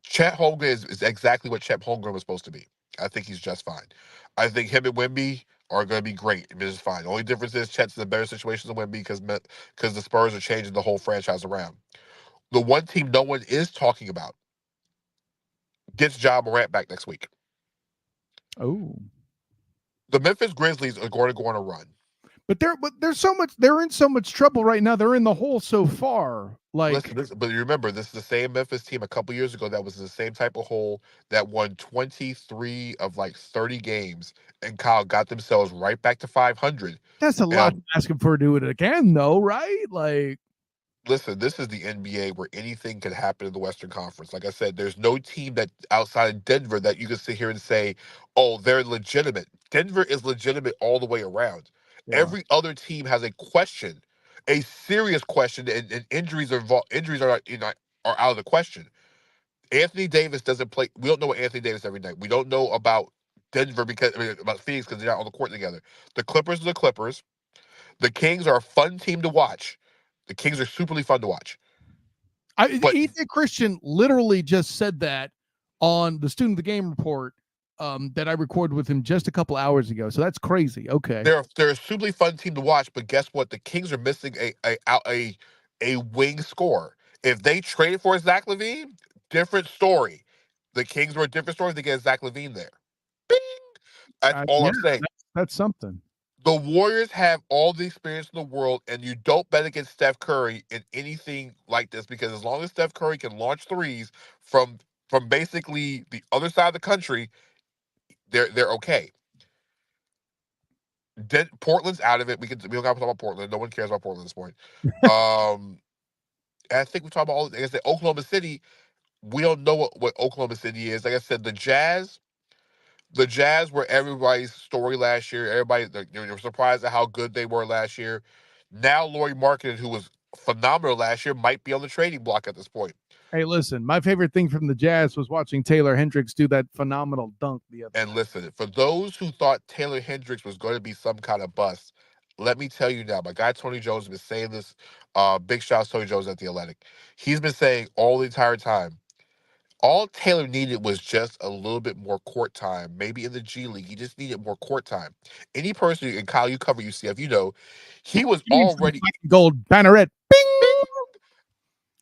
Chet Holmgren is exactly what Chet Holmgren was supposed to be. I think he's just fine. I think him and Wemby are going to be great. I mean, it's fine. The only difference is Chet's in a better situation than Wemby because the Spurs are changing the whole franchise around. The one team no one is talking about gets Ja Morant back next week. Oh. The Memphis Grizzlies are going to go on a run. But they're in so much trouble right now. They're in the hole so far. Like, But you remember, this is the same Memphis team a couple years ago that was in the same type of hole that won 23 of like 30 games, and Kyle got themselves right back to 500. that's a lot to ask him for to do it again, though, right? Like, Listen, this is the NBA where anything could happen in the Western Conference. Like I said, there's no team that outside of Denver that you can sit here and say, oh, they're legitimate. Denver is legitimate all the way around. yeah. Every other team has a question, a serious question, and injuries are injuries are are out of the question. Anthony Davis doesn't play. We don't know what Anthony Davis every night. We don't know about Denver about Phoenix because they're not on the court together. The Clippers are the Clippers. The Kings are a fun team to watch. The Kings are superly fun to watch. But Ethan Christian literally just said that on the Student of the Game report that I recorded with him just a couple hours ago. So that's crazy. Okay. they're a superly fun team to watch. But guess what? The Kings are missing a wing scorer. If they traded for Zach LaVine, different story. The Kings were a different story if they get Zach LaVine there. Bing! That's all Yeah, I'm saying. that's something. The Warriors have all the experience in the world, and you don't bet against Steph Curry in anything like this, because as long as Steph Curry can launch threes from basically the other side of the country, they're okay. Portland's out of it. We don't got to talk about Portland. No one cares about Portland at this point. Um, I think we talk about like I said, Oklahoma City. We don't know what Oklahoma City is. Like I said, the Jazz. The Jazz were everybody's story last year. Everybody they were surprised at how good they were last year. Now Lauri Markkanen, who was phenomenal last year, might be on the trading block at this point. Hey, listen, my favorite thing from the Jazz was watching Taylor Hendricks do that phenomenal dunk the other And night. listen, for those who thought Taylor Hendricks was going to be some kind of bust, let me tell you now, my guy Tony Jones has been saying this. Big shout out to Tony Jones at the Athletic. He's been saying all the entire time. All Taylor needed was just a little bit more court time. Maybe in the G League, he just needed more court time. Any person, and Kyle, you cover UCF, you know, he was Give me some already. gold banneret. Bing!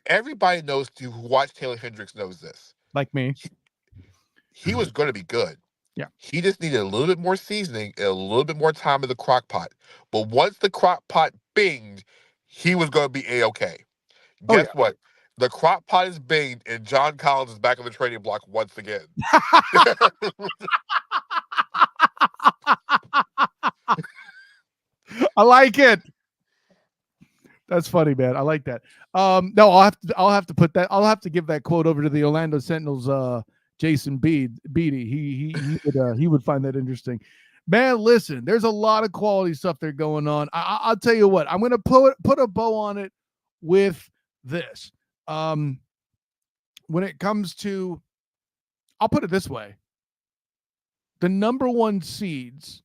Everybody knows who watched Taylor Hendricks knows this. Like me. He was going to be good. Yeah. He just needed a little bit more seasoning and a little bit more time in the crock pot. But once the crock pot binged, he was going to be A-OK. Oh, Guess yeah. what? The crock pot is binged, and John Collins is back on the trading block once again. I like it. That's funny, man. I like that. No, I'll have to put that. I'll have to give that quote over to the Orlando Sentinels. Jason Beatty. He would find that interesting. Man, listen, there's a lot of quality stuff there going on. I'll tell you what. I'm gonna put a bow on it with this. When it comes to, I'll put it this way: the number one seeds,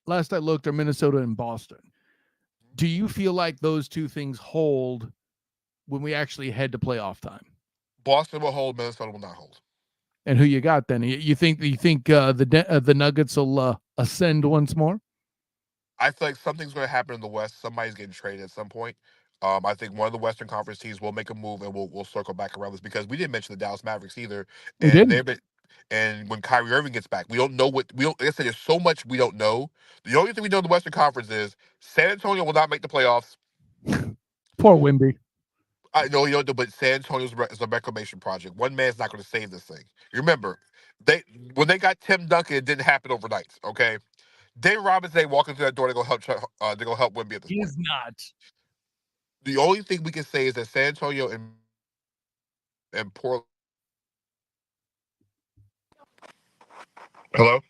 last I looked, are Minnesota and Boston. Do you feel like those two things hold when we actually head to playoff time? Boston will hold, Minnesota will not hold. And who you got then? You think the Nuggets will ascend once more? I feel like something's going to happen in the West. Somebody's getting traded at some point. I think one of the Western Conference teams will make a move, and we'll circle back around this because we didn't mention the Dallas Mavericks either, We and didn't. they've been. And when Kyrie Irving gets back, we don't know what we don't. Like I said, there's so much we don't know. The only thing we know in the Western Conference is San Antonio will not make the playoffs. Poor Wimby. I know you don't, but San Antonio is a reclamation project. One man's not going to save this thing. You remember, when they got Tim Duncan, it didn't happen overnight. Okay, Dave Robinson ain't walking through that door. They're gonna help Wimby at this point. He's not. The only thing we can say is that San Antonio and Portland. Hello,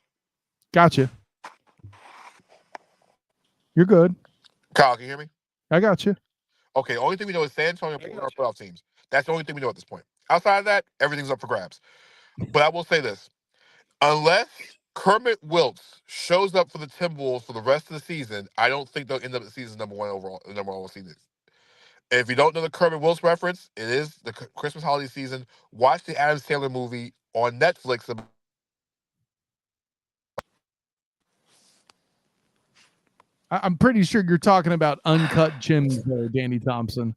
Gotcha. You're good. Kyle, can you hear me? I got you. Okay, the only thing we know is San Antonio and Portland are playoff teams. That's the only thing we know at this point. Outside of that, everything's up for grabs. But I will say this: unless Kermit Wilts shows up for the Timberwolves for the rest of the season, I don't think they'll end up the season number one overall. Number one season. If you don't know the Kermit Wilts reference, it is the Christmas holiday season. Watch the Adam Sandler movie on Netflix. I'm pretty sure you're talking about Uncut Gems there, Danny Thompson.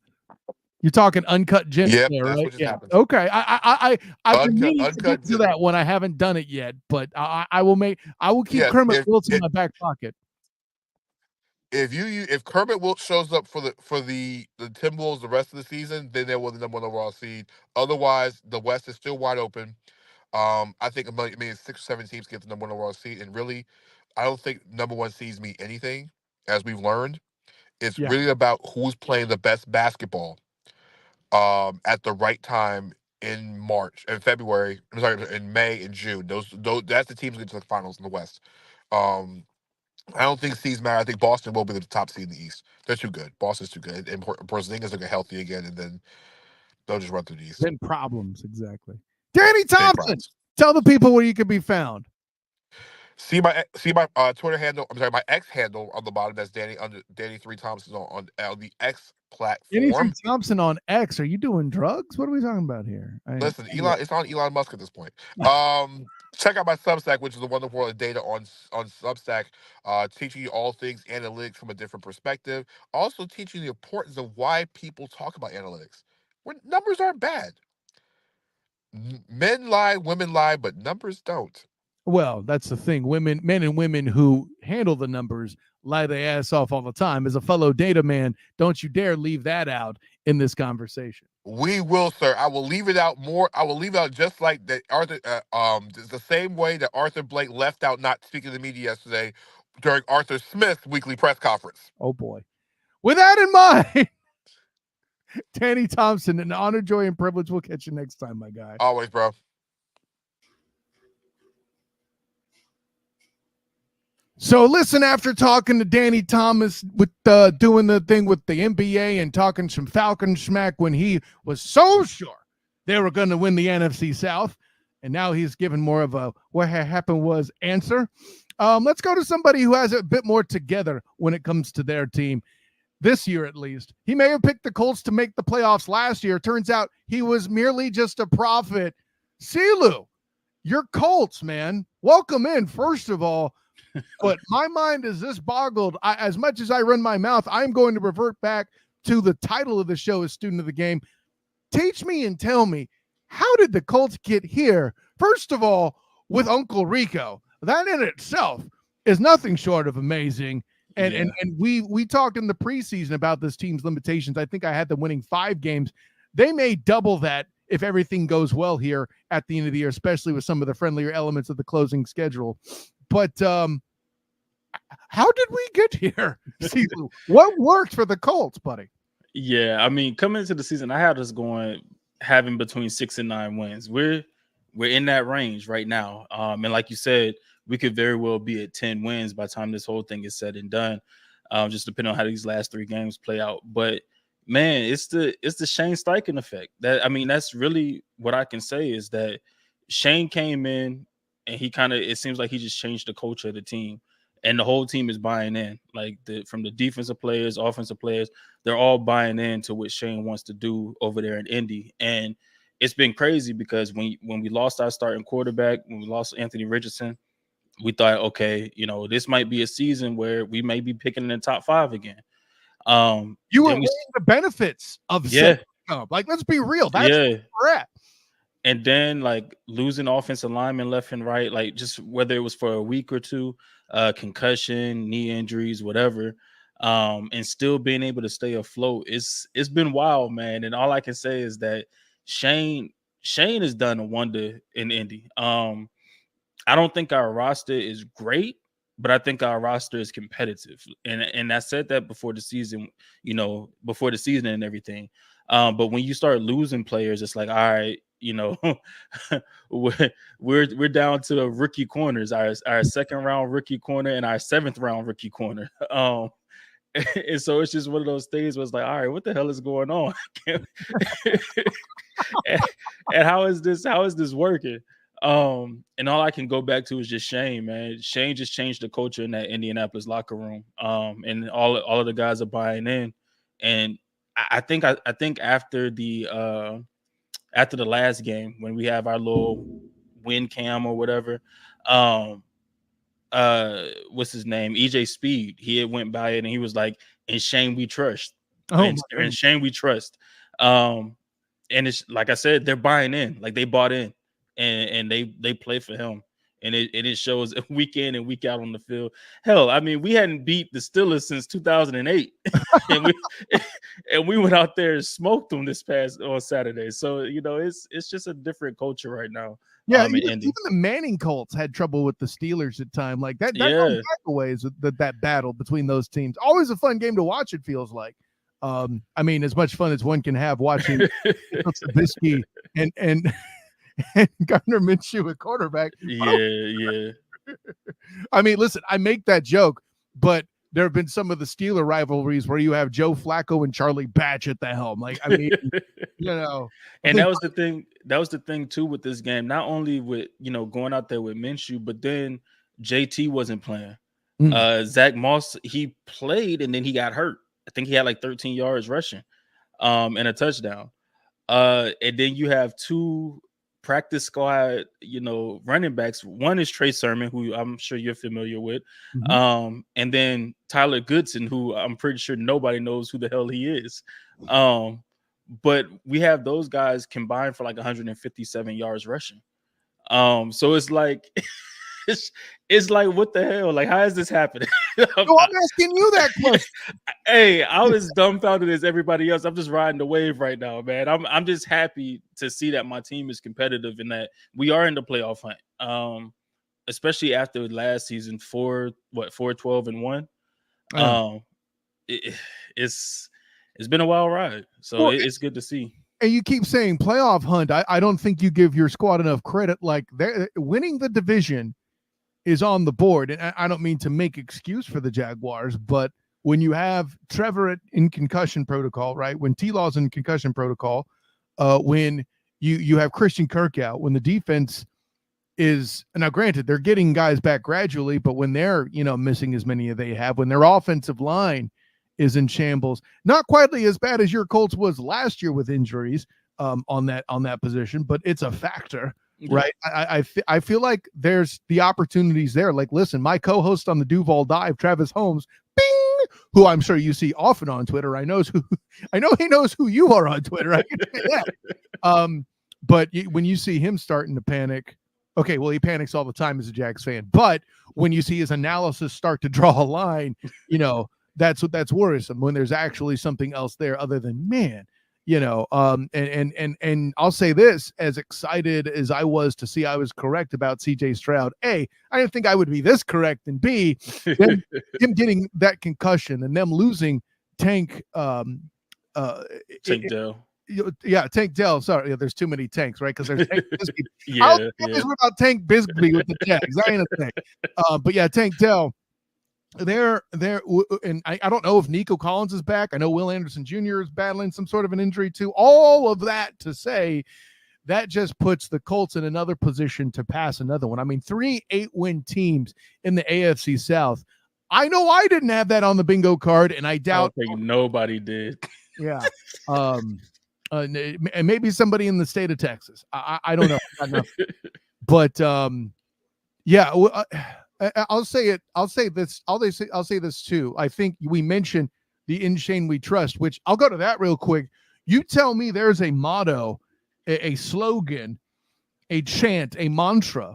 You're talking Uncut Gems Yep, there, that's right? what just Yeah. happened. Okay. I've been meaning to get to Gems. that one. I haven't done it yet, but I will keep Yes, Kermit Wilson in my back pocket. If Kermit Wilts shows up for the Timberwolves the rest of the season, then they will the number one overall seed. Otherwise, the West is still wide open. I think maybe 6 or 7 teams get the number one overall seed, and really, I don't think number one seeds mean anything. As we've learned, it's really about who's playing the best basketball at the right time in March and February. I'm sorry, in May and June. Those that's the teams get to the finals in the West. Um, I don't think seeds matter. I think Boston will be the top seed in the East. They're too good. Boston's too good. And Porzingis will get healthy again, and then they'll just run through the East. Then problems, exactly. Danny Thompson, tell the people where you can be found. See my Twitter handle. I'm sorry, my X handle on the bottom. That's Danny 3 Thompson on the X platform. Danny 3 Thompson on X. Are you doing drugs? What are we talking about here? Listen, Elon. It's on Elon Musk at this point. Check out my Substack, which is the wonderful world of data on Substack, teaching you all things analytics from a different perspective. Also teaching the importance of why people talk about analytics. When numbers aren't bad. Men lie, women lie, but numbers don't. Well, that's the thing. Men and women who handle the numbers lie their ass off all the time. As a fellow data man, don't you dare leave that out in this conversation. We will, sir. I will leave it out more. I will leave it out just like that Arthur. The same way that Arthur Blake left out not speaking to the media yesterday, during Arthur Smith's weekly press conference. Oh boy. With that in mind, Danny Thompson, an honor, joy, and privilege. We'll catch you next time, my guy. Always, bro. So listen, after talking to Danny Thomas with doing the thing with the NBA and talking some Falcon schmack when he was so sure they were going to win the NFC South, and now he's given more of a what happened was answer. Let's go to somebody who has a bit more together when it comes to their team. This year, at least. He may have picked the Colts to make the playoffs last year. Turns out he was merely just a prophet. CLew, your Colts, man. Welcome in, first of all. But my mind is this boggled. As much as I run my mouth, I'm going to revert back to the title of the show as Student of the Game. Teach me and tell me, how did the Colts get here? First of all, with Uncle Rico. That in itself is nothing short of amazing. And we talked in the preseason about this team's limitations. I think I had them winning 5 games. They may double that if everything goes well here at the end of the year, especially with some of the friendlier elements of the closing schedule. But how did we get here? What worked for the Colts, buddy? Yeah, I mean, coming into the season, I had us having between 6 and 9 wins. We're in that range right now. And like you said, we could very well be at 10 wins by the time this whole thing is said and done, just depending on how these last 3 games play out. But man, it's the Shane Steichen effect. That's really what I can say is that Shane came in and it seems like he just changed the culture of the team, and the whole team is buying in. Like from the defensive players, offensive players, they're all buying into what Shane wants to do over there in Indy. And it's been crazy because when we lost our starting quarterback, when we lost Anthony Richardson, we thought, okay, this might be a season where we may be picking in the top 5 again. You were weighing the benefits of like, let's be real. That's where we're at. And then like losing offensive linemen left and right, like just whether it was for a week or 2, concussion, knee injuries, whatever, and still being able to stay afloat. It's been wild, man. And all I can say is that Shane has done a wonder in Indy. I don't think our roster is great, but I think our roster is competitive. And I said that before the season, and everything. But when you start losing players, it's like, all right, we're down to the rookie corners, our second round rookie corner and our 7th round rookie corner. And so it's just one of those things where it's like, all right, what the hell is going on? and how is this working? And all I can go back to is just Shane, man. Shane just changed the culture in that Indianapolis locker room. And all of the guys are buying in. And I think after the last game, when we have our little win cam or whatever, what's his name? EJ Speed. He had went by it and he was like, "In Shane we trust." And Shane we trust. And it's like I said, they're buying in, like they bought in. And they play for him, and it shows week in and week out on the field. Hell, I mean, we hadn't beat the Steelers since 2008, and we went out there and smoked them this past on Saturday. So it's just a different culture right now. Yeah, even the Manning Colts had trouble with the Steelers at time. Like that goes back a ways with that battle between those teams. Always a fun game to watch. It feels like. As much fun as one can have watching Trubisky and Gardner Minshew at quarterback. Yeah. I mean, listen, I make that joke, but there have been some of the Steeler rivalries where you have Joe Flacco and Charlie Batch at the helm. Like, I mean, And that was the thing. That was the thing too with this game. Not only with going out there with Minshew, but then JT wasn't playing. Zach Moss, he played and then he got hurt. I think he had like 13 yards rushing, and a touchdown. And then you have 2 practice squad, running backs. One is Trey Sermon, who I'm sure you're familiar with. And then Tyler Goodson, who I'm pretty sure nobody knows who the hell he is. But we have those guys combined for like 157 yards rushing. So it's like, it's like, what the hell? Like, how is this happening? I'm asking you that question. Hey, I was dumbfounded as everybody else. I'm just riding the wave right now, man. I'm just happy to see that my team is competitive and that we are in the playoff hunt. especially after last season, 4-12-1. It's been a wild ride, so it's good to see. And you keep saying playoff hunt. I don't think you give your squad enough credit. Like, winning the division is on the board, and I don't mean to make excuse for the Jaguars, but when you have Trevor in concussion protocol, right? When T-Law's in concussion protocol, when you have Christian Kirk out, when the defense is, now granted they're getting guys back gradually, but when they're missing as many as they have, when their offensive line is in shambles, not quite as bad as your Colts was last year with injuries on that position, but it's a factor. Yeah. Right. I feel like there's the opportunities there. Like, listen, my co-host on the Duval Dive, Travis Holmes, bing, who I'm sure you see often on Twitter. I know he knows who you are on Twitter. I can say that. But when you see him starting to panic, okay, well, he panics all the time as a Jags fan. But when you see his analysis start to draw a line, that's worrisome, when there's actually something else there other than, man. And I'll say this, as excited as I was to see I was correct about CJ Stroud, A, I didn't think I would be this correct, and B, him getting that concussion and them losing Tank Dell. Yeah, Tank Dell. Sorry, there's too many Tanks, right? Because there's Tank Bisbee. Yeah. About Tank Bisbee with the Jags. That ain't a thing. But yeah, Tank Dell. They're and I don't know if Nico Collins is back. I know Will Anderson Jr. is battling some sort of an injury too. All of that to say, that just puts the Colts in another position to pass another one. I mean, 3 8-win teams in the AFC South. I know I didn't have that on the bingo card, and I doubt I think nobody did. Yeah. And maybe somebody in the state of Texas. I don't know. But yeah. I'll say it. I'll say this too. I think we mentioned the In Shane We Trust, which I'll go to that real quick. You tell me there's a motto, a slogan, a chant, a mantra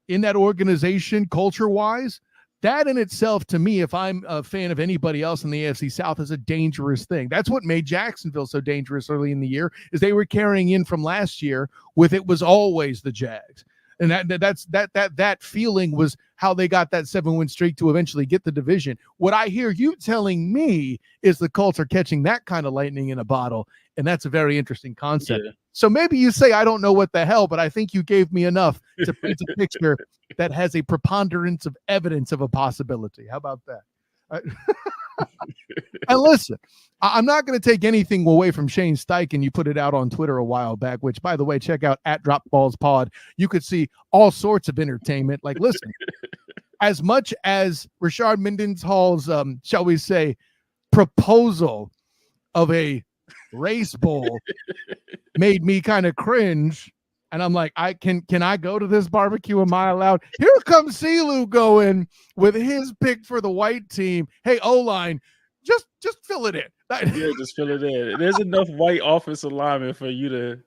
in that organization, culture-wise. That in itself, to me, if I'm a fan of anybody else in the AFC South, is a dangerous thing. That's what made Jacksonville so dangerous early in the year, is they were carrying in from last year with it was always the Jags. And that feeling was how they got that 7-win streak to eventually get the division. What I hear you telling me is the Colts are catching that kind of lightning in a bottle, and that's a very interesting concept. Yeah. So maybe you say, I don't know what the hell, but I think you gave me enough to paint a picture that has a preponderance of evidence of a possibility. How about that? And listen, I'm not going to take anything away from Shane Steichen. You put it out on Twitter a while back, which, by the way, check out @DropBallsPod. You could see all sorts of entertainment. Like, listen, as much as Rashard Mendenhall's, shall we say, proposal of a race bowl made me kind of cringe, and I'm like, can I go to this barbecue? Am I allowed? Here comes CLew going with his pick for the white team. Hey, O-line, just fill it in. Yeah, just fill it in. There's enough white offensive linemen for you to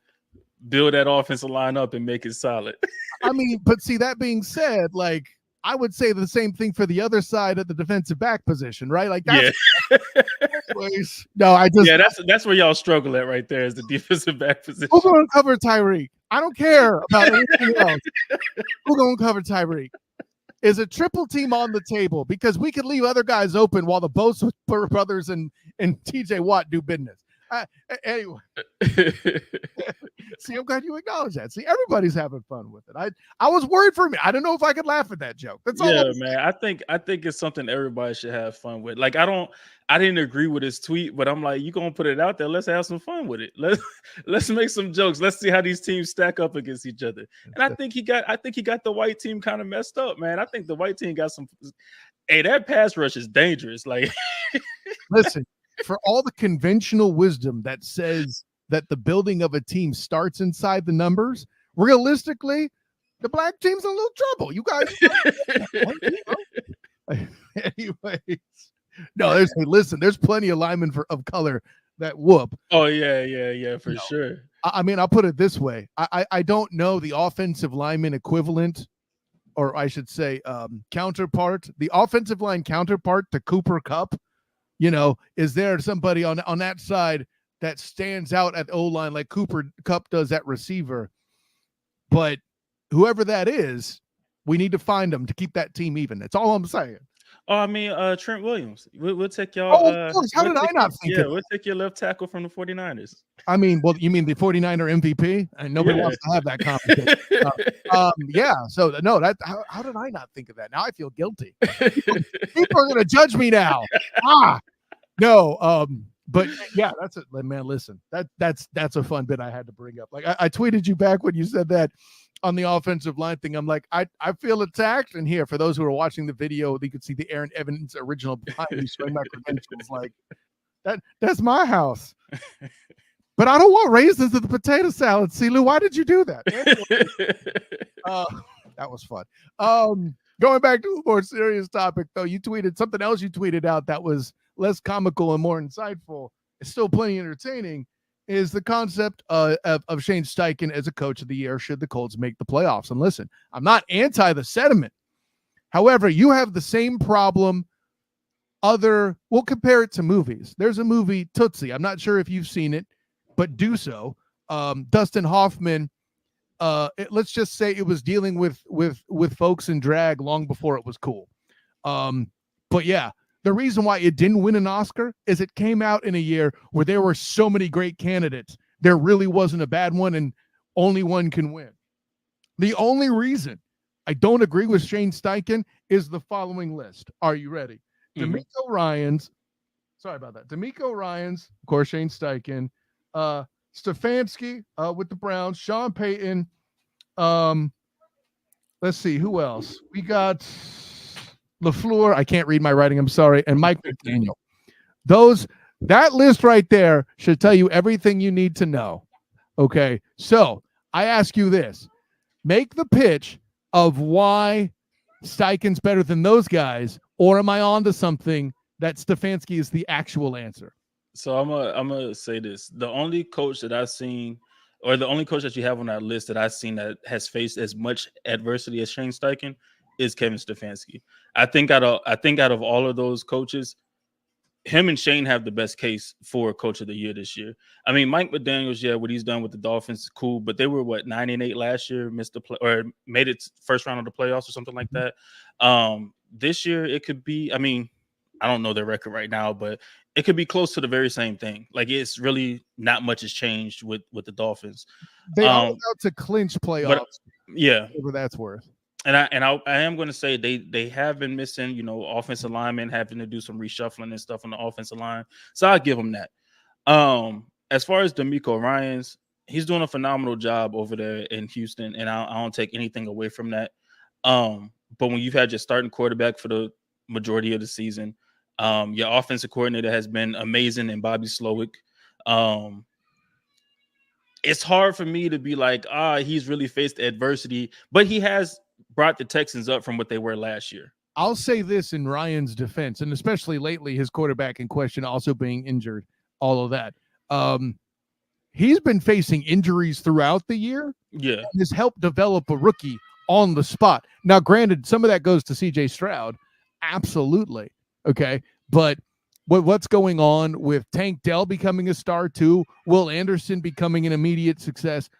build that offensive line up and make it solid. I mean, but see, that being said, like, I would say the same thing for the other side at the defensive back position, right? Like, that's that's where y'all struggle at right there, is the defensive back position. Who's going to cover Tyreek? I don't care about anything else. Who's going to cover Tyreek? Is a triple team on the table? Because we could leave other guys open while the Bosa brothers and TJ Watt do business. Anyway, see, I'm glad you acknowledge that. See, everybody's having fun with it. I was worried for me. I don't know if I could laugh at that joke. That's all. Yeah, man. I think it's something everybody should have fun with. Like, I didn't agree with his tweet, but I'm like, you gonna put it out there? Let's have some fun with it. Let's make some jokes. Let's see how these teams stack up against each other. And I think he got the white team kind of messed up, man. I think the white team got some. Hey, that pass rush is dangerous. Like, listen. For all the conventional wisdom that says that the building of a team starts inside the numbers, realistically, the black team's in a little trouble. You guys. Anyways, no, there's plenty of linemen of color that whoop. Oh yeah, for sure. I mean, I'll put it this way: I don't know the offensive lineman equivalent, or I should say, counterpart, the offensive line counterpart to Cooper Kupp. Is there somebody on that side that stands out at O-line like Cooper Kupp does at receiver? But whoever that is, We need to find them to keep that team even. That's all I'm saying. Oh, I mean, Trent Williams. We'll take y'all. Oh, of course. How did I not think of that? We'll take your left tackle from the 49ers. I mean, well, you mean the 49er MVP? And nobody wants to have that conversation. Yeah. So, no, how did I not think of that? Now I feel guilty. People are going to judge me now. No. But yeah, that's it, man. Listen, that's a fun bit I had to bring up. Like I tweeted you back when you said that on the offensive line thing. I'm like, I feel attacked. And here, for those who are watching the video, you could see the Aaron Evans original behind me showing my credentials. Like that's my house. But I don't want raisins in the potato salad. CLew, why did you do that? That was fun. Going back to a more serious topic, though, you tweeted something else. You tweeted out that was less comical and more insightful. It's still plenty entertaining. Is the concept of Shane Steichen as a coach of the year should the Colts make the playoffs? And listen, I'm not anti the sentiment. However, you have the same problem. We'll compare it to movies. There's a movie, Tootsie. I'm not sure if you've seen it, but do so. Dustin Hoffman, let's just say it was dealing with folks in drag long before it was cool. But yeah, the reason why it didn't win an Oscar is it came out in a year where there were so many great candidates. There really wasn't a bad one, and only one can win. The only reason I don't agree with Shane Steichen is the following list. Are you ready? Mm-hmm. D'Amico Ryans. Sorry about that. D'Amico Ryans, of course, Shane Steichen. Stefanski with the Browns. Sean Payton. Let's see. Who else? We got LaFleur. I can't read my writing. I'm sorry. And Mike McDaniel. That list right there should tell you everything you need to know. Okay. So I ask you this. Make the pitch of why Steichen's better than those guys, or am I on to something that Stefanski is the actual answer? So I'm gonna say this. The only coach that I've seen, or the only coach that you have on that list that I've seen that has faced as much adversity as Shane Steichen is Kevin Stefanski. I think out of all of those coaches, him and Shane have the best case for Coach of the Year this year. I mean, Mike McDaniels, yeah, what he's done with the Dolphins is cool, but they were 9-8 last year, made it first round of the playoffs or something like that. This year it could be. I mean, I don't know their record right now, but it could be close to the very same thing. Like, it's really not much has changed with the Dolphins. They all out to clinch playoffs. But, yeah, whatever that's worth. And I am going to say they have been missing, offensive linemen, having to do some reshuffling and stuff on the offensive line. So I'll give them that. As far as D'Amico Ryans, he's doing a phenomenal job over there in Houston, and I don't take anything away from that. But when you've had your starting quarterback for the majority of the season, your offensive coordinator has been amazing in Bobby Slowick. It's hard for me to be like, he's really faced adversity, but he has brought the Texans up from what they were last year. I'll say this in Ryan's defense, and especially lately, his quarterback in question also being injured, all of that. He's been facing injuries throughout the year. Yeah. And has helped develop a rookie on the spot. Now, granted, some of that goes to CJ Stroud. Absolutely. Okay. But what's going on with Tank Dell becoming a star too, Will Anderson becoming an immediate success,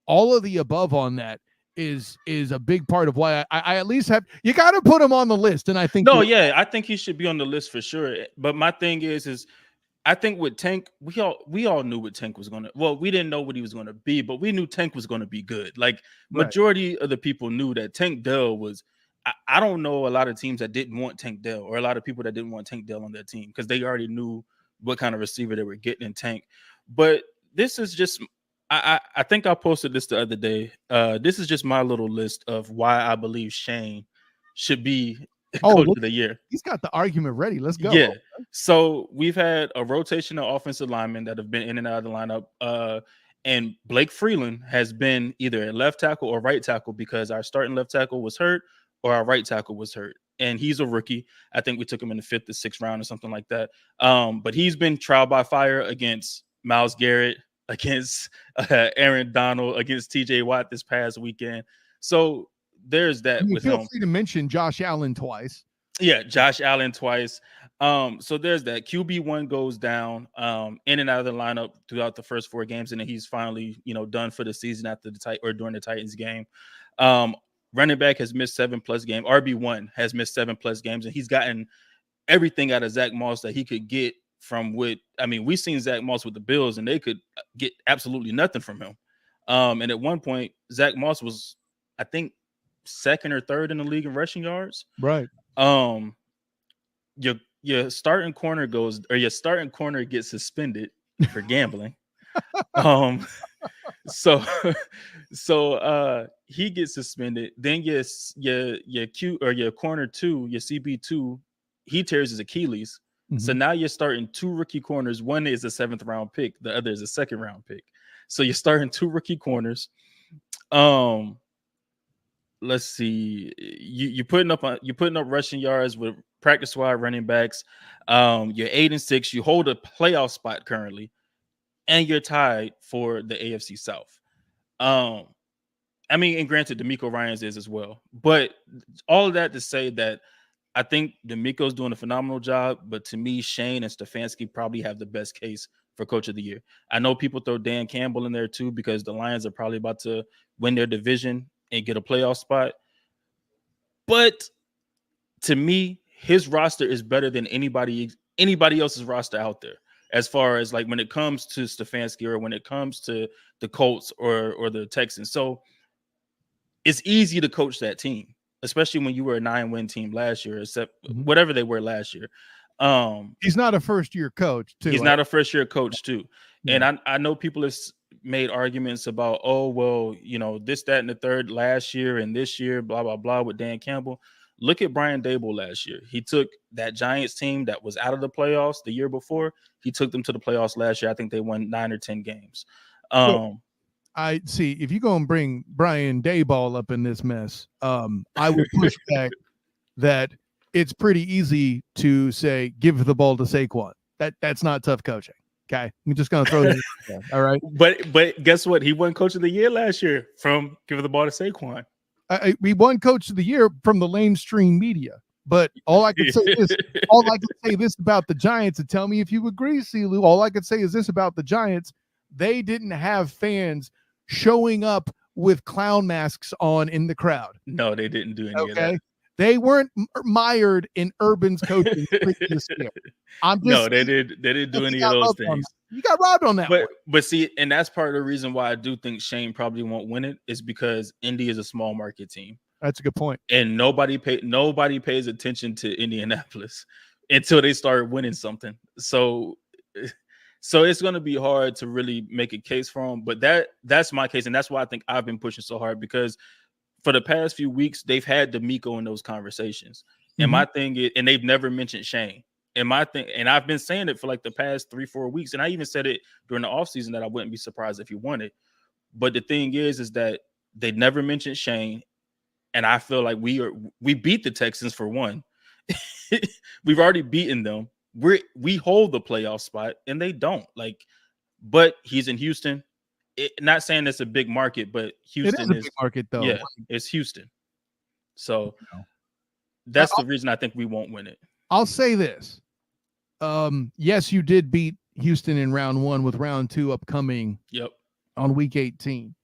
all of the above on that is a big part of why I at least have, you got to put him on the list. And I think, I think he should be on the list for sure. But my thing is I think with Tank, we all knew what Tank was going to, well, we didn't know what he was going to be, but we knew Tank was going to be good. Like, majority of the people knew that Tank Dell was, I don't know a lot of teams that didn't want Tank Dell, or a lot of people that didn't want Tank Dell on their team, because they already knew what kind of receiver they were getting in Tank. But this is just, I think I posted this the other day. This is just my little list of why I believe Shane should be Coach of the Year. He's got the argument ready. Let's go. Yeah. So we've had a rotation of offensive linemen that have been in and out of the lineup. And Blake Freeland has been either a left tackle or right tackle, because our starting left tackle was hurt or our right tackle was hurt. And he's a rookie. I think we took him in the 5th or 6th round or something like that. But he's been trial by fire against Myles Garrett, against Aaron Donald, against TJ Watt this past weekend. So there's that. You with feel him. Free to mention Josh Allen twice. Yeah, Josh Allen twice. So there's that. QB1 goes down in and out of the lineup throughout the first 4 games, and then he's finally, done for the season after during the Titans game. running back has missed 7+ games. RB1 has missed 7+ games, and he's gotten everything out of Zach Moss that he could get from what I mean. We've seen Zach Moss with the Bills, and they could get absolutely nothing from him. And at one point, Zach Moss was, I think, second or third in the league in rushing yards. Right. Your starting corner gets suspended for gambling. So he gets suspended. Then your corner 2, your CB2, he tears his Achilles. Mm-hmm. So now you're starting 2 rookie corners. One is a 7th round pick, the other is a 2nd round pick. So you're starting 2 rookie corners. Let's see. You're putting up rushing yards with practice squad running backs. You're 8-6. You hold a playoff spot currently, and you're tied for the AFC South. I mean, and granted, D'Amico Ryans is as well. But all of that to say that I think D'Amico's doing a phenomenal job. But to me, Shane and Stefanski probably have the best case for Coach of the Year. I know people throw Dan Campbell in there too because the Lions are probably about to win their division and get a playoff spot. But to me, his roster is better than anybody else's roster out there. As far as like when it comes to Stefanski or when it comes to the Colts or the Texans. So it's easy to coach that team, especially when you were a 9-win team last year, except whatever they were last year. He's not a first-year coach, too. He's not a first-year coach, too. Yeah. And I know people have made arguments about, oh, well, you know, this, that, and the third last year and this year, blah, blah, blah, with Dan Campbell. Look at Brian Daboll last year. He took that Giants team that was out of the playoffs the year before. He took them to the playoffs last year. I think they won 9 or 10 games. I see. If you go and bring Brian Daboll up in this mess, I would push back that it's pretty easy to say, give the ball to Saquon. That's not tough coaching. Okay. I'm just going to throw it in. All right. But guess what? He won Coach of the Year last year from give the ball to Saquon. We won Coach of the Year from the mainstream media. But all I can say is about the Giants, and tell me if you agree, CLew. All I can say is this about the Giants. They didn't have fans showing up with clown masks on in the crowd. No, they didn't do any of that. They weren't mired in Urban's coaching previous year. They didn't do any of those things. You got robbed on that. But see, and that's part of the reason why I do think Shane probably won't win it is because Indy is a small market team. That's a good point. And nobody pays attention to Indianapolis until they start winning something. So it's going to be hard to really make a case for him. But that's my case, and that's why I think I've been pushing so hard, because for the past few weeks they've had D'Amico in those conversations. And my thing is, and they've never mentioned Shane. And my thing, and I've been saying it for like the past 3-4 weeks, and I even said it during the offseason that I wouldn't be surprised if he won it. But the thing is that they never mentioned Shane, and I feel like we beat the Texans for one. We've already beaten them. We hold the playoff spot, and they don't. But he's in Houston. Not saying it's a big market, but Houston is a big market, though. Yeah, it's Houston. So that's the reason I think we won't win it. I'll say this. Yes, you did beat Houston in round 1 with round 2 upcoming. Yep. On week 18.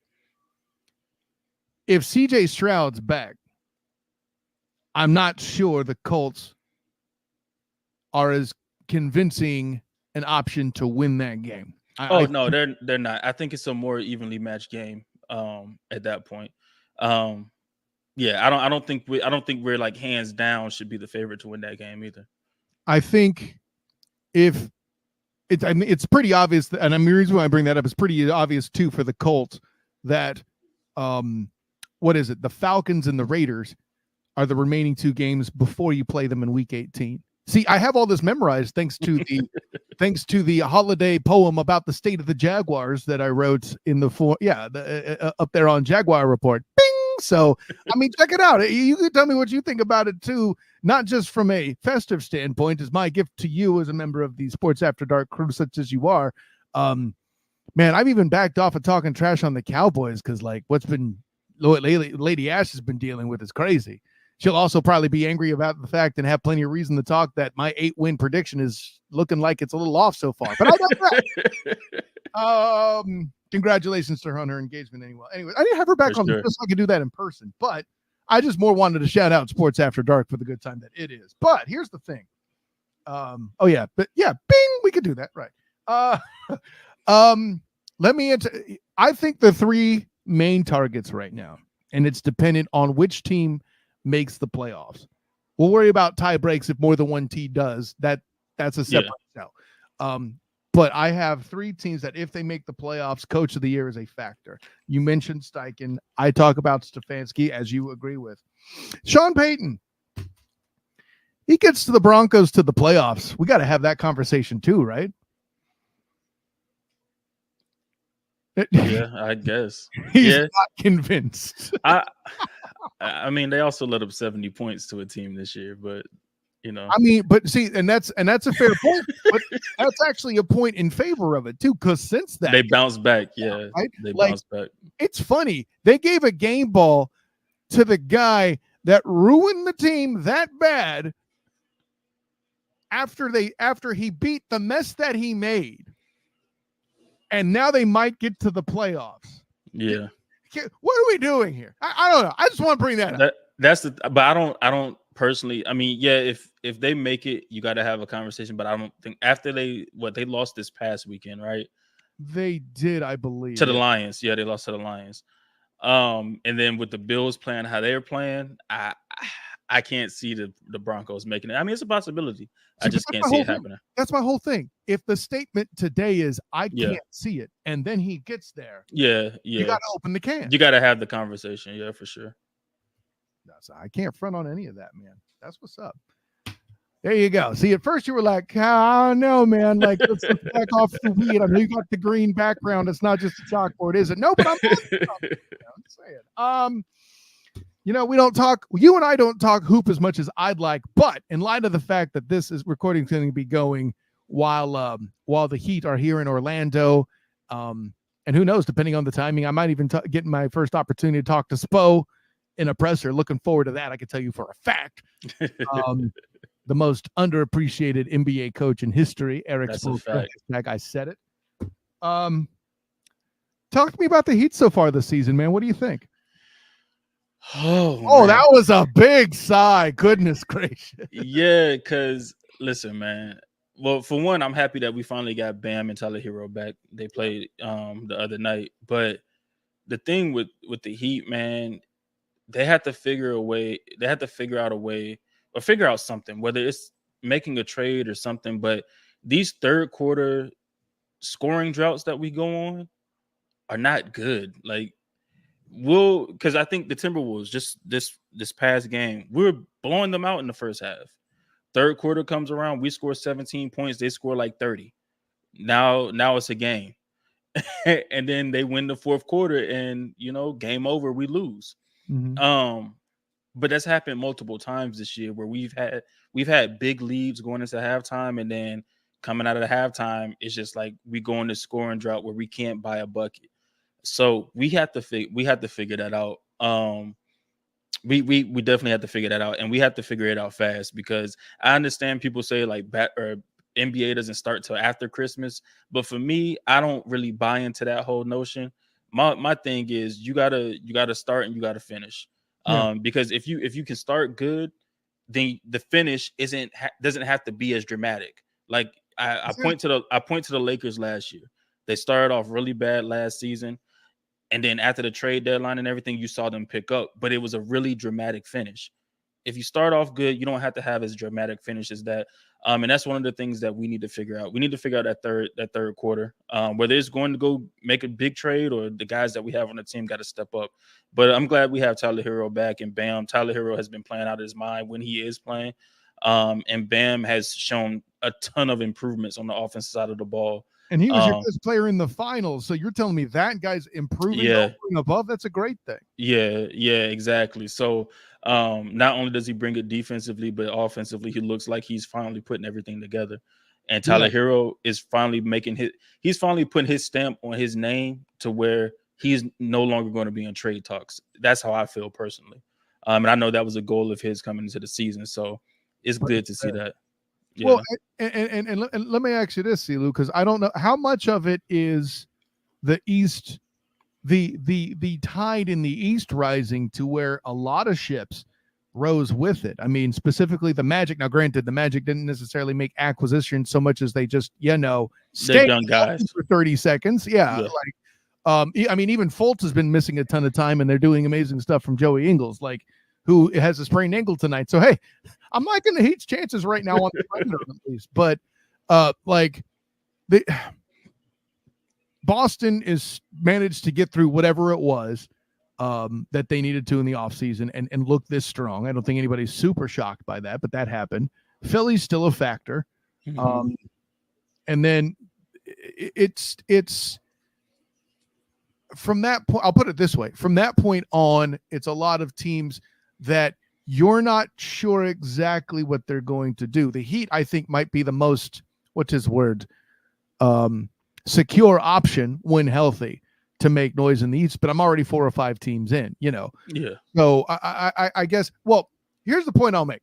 If CJ Stroud's back, I'm not sure the Colts are as convincing an option to win that game. No, they're not. I think it's a more evenly matched game at that point. Yeah, I don't think we're like hands down should be the favorite to win that game either. I think it's pretty obvious, and the reason why I bring that up is pretty obvious too for the Colts that what is it? The Falcons and the Raiders are the remaining 2 games before you play them in week 18. See, I have all this memorized thanks to the holiday poem about the state of the Jaguars that I wrote in up there on Jaguar Report. Bing! So, I mean, check it out. You can tell me what you think about it too, not just from a festive standpoint, as my gift to you as a member of the Sports After Dark crew, such as you are. Man, I've even backed off of talking trash on the Cowboys because, like, what's been Lady Ash has been dealing with is crazy. She'll also probably be angry about the fact and have plenty of reason to talk that my 8-win prediction is looking like it's a little off so far. But I digress. Congratulations to her on her engagement anyway. I didn't have her back on just so I could do that in person. But I just more wanted to shout out Sports After Dark for the good time that it is. But here's the thing. Bing, we could do that, right? I think the three main targets right now, and it's dependent on which team makes the playoffs. We'll worry about tie breaks if more than one team does. That's a separate show. But I have three teams that if they make the playoffs, Coach of the Year is a factor. You mentioned Steichen. I talk about Stefanski, as you agree with. Sean Payton. He gets to the Broncos to the playoffs. We got to have that conversation too, right? Yeah, I guess. He's not convinced. I mean, they also let up 70 points to a team this year, but but see, and that's a fair point. But that's actually a point in favor of it too, because since that they bounced back, yeah, right? They bounced back. It's funny. They gave a game ball to the guy that ruined the team that bad after he beat the mess that he made, and now they might get to the playoffs. Yeah. What are we doing here? I don't know. I just want to bring that up. But I don't personally. I mean, yeah, if they make it, you got to have a conversation. But I don't think after they lost this past weekend, right? They did, I believe, to the Lions. Yeah, they lost to the Lions. And then with the Bills playing how they're playing, I can't see the Broncos making it. I mean, it's a possibility. I just can't see it happening. That's my whole thing. If the statement today is I can't see it, and then he gets there, you got to open the can. You got to have the conversation. Yeah, for sure. I can't front on any of that, man. That's what's up. There you go. See, at first you were like, I don't know, man. Like, let's back off the weed. I know you got the green background. It's not just a chalkboard, is it? No, but I'm saying. We don't talk. You and I don't talk hoop as much as I'd like. But in light of the fact that this recording is going to be going while the Heat are here in Orlando, and who knows, depending on the timing, I might even get my first opportunity to talk to Spo in a presser. Looking forward to that. I can tell you for a fact. The most underappreciated NBA coach in history, Eric Spoelstra. I said it. Talk to me about the Heat so far this season, man. What do you think? Oh, that was a big sigh. Goodness gracious. Yeah, because listen, man. Well, for one, I'm happy that we finally got Bam and Tyler Hero back. They played the other night. But the thing with the Heat, man, they had to figure out a way or figure out something, whether it's making a trade or something. But these third quarter scoring droughts that we go on are not good. Like, because I think the Timberwolves just this past game, we were blowing them out in the first half. Third quarter comes around, we score 17 points, they score like 30. Now it's a game. And then they win the fourth quarter and game over, we lose. Mm-hmm. But that's happened multiple times this year where we've had big leads going into halftime, and then coming out of the halftime, it's just like we go in the scoring drought where we can't buy a bucket. So we had to figure that out. We definitely had to figure that out, and we have to figure it out fast, because I understand people say like NBA doesn't start till after Christmas, but for me, I don't really buy into that whole notion. My thing is you gotta start and you gotta finish. Because if you can start good, then the finish doesn't have to be as dramatic. Like I point to the Lakers last year. They started off really bad last season, and then after the trade deadline and everything, you saw them pick up, but it was a really dramatic finish. If you start off good, you don't have to have as dramatic finish as that. And that's one of the things that we need to figure out. We need to figure out that third quarter, whether it's going to go make a big trade or the guys that we have on the team got to step up. But I'm glad we have Tyler Hero back, and Bam. Tyler Hero has been playing out of his mind when he is playing. And Bam has shown a ton of improvements on the offensive side of the ball. And he was your best player in the finals. So you're telling me that guy's improving over and above? That's a great thing. Yeah, exactly. So not only does he bring it defensively, but offensively, he looks like he's finally putting everything together. And Tyler Hero is finally he's finally putting his stamp on his name to where he's no longer going to be in trade talks. That's how I feel personally. And I know that was a goal of his coming into the season. So it's good to see that. Yeah. Well, and let me ask you this, CLew, because I don't know how much of it is the East the tide in the East rising to where a lot of ships rose with it. I mean, specifically the Magic. Now, granted, the Magic didn't necessarily make acquisitions so much as they just, stayed young guys for 30 seconds. Yeah. I mean, even Fultz has been missing a ton of time, and they're doing amazing stuff from Joey Ingles, who has a sprained ankle tonight. So, hey, I'm liking the Heat's chances right now on the perimeter at least. But, the Boston is managed to get through whatever it was that they needed to in the offseason and look this strong. I don't think anybody's super shocked by that, but that happened. Philly's still a factor. And then it's from that point, I'll put it this way. From that point on, it's a lot of teams that you're not sure exactly what they're going to do. The Heat, I think, might be the most, what's his word? Secure option when healthy to make noise in the East, but I'm already 4 or 5 teams in, Yeah. So I guess, well, here's the point I'll make.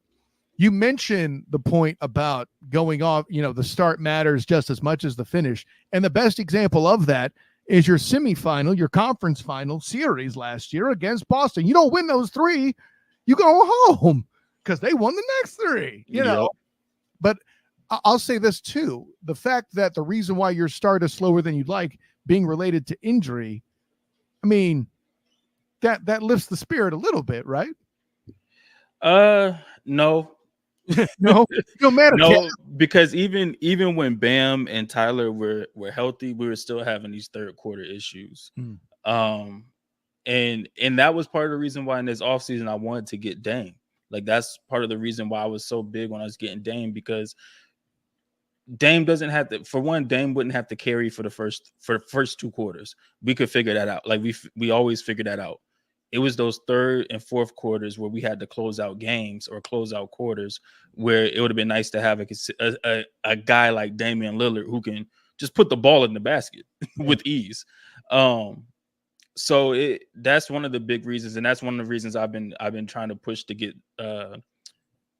You mentioned the point about going off, the start matters just as much as the finish. And the best example of that is your semifinal, your conference final series last year against Boston. You don't win those 3, you go home because they won the next 3, But I'll say this too. The fact that the reason why your start is slower than you'd like being related to injury, I mean, that lifts the spirit a little bit, right? No. no matter. No, because even when Bam and Tyler were healthy, we were still having these third quarter issues. And that was part of the reason why in this offseason I wanted to get Dame. Like, that's part of the reason why I was so big when I was getting Dame, because Dame doesn't have to, for one, Dame wouldn't have to carry for the first 2 quarters. We could figure that out. Like, we always figured that out. It was those third and fourth quarters where we had to close out games or close out quarters where it would have been nice to have a guy like Damian Lillard who can just put the ball in the basket with ease. So that's one of the big reasons, and that's one of the reasons I've been trying to push to get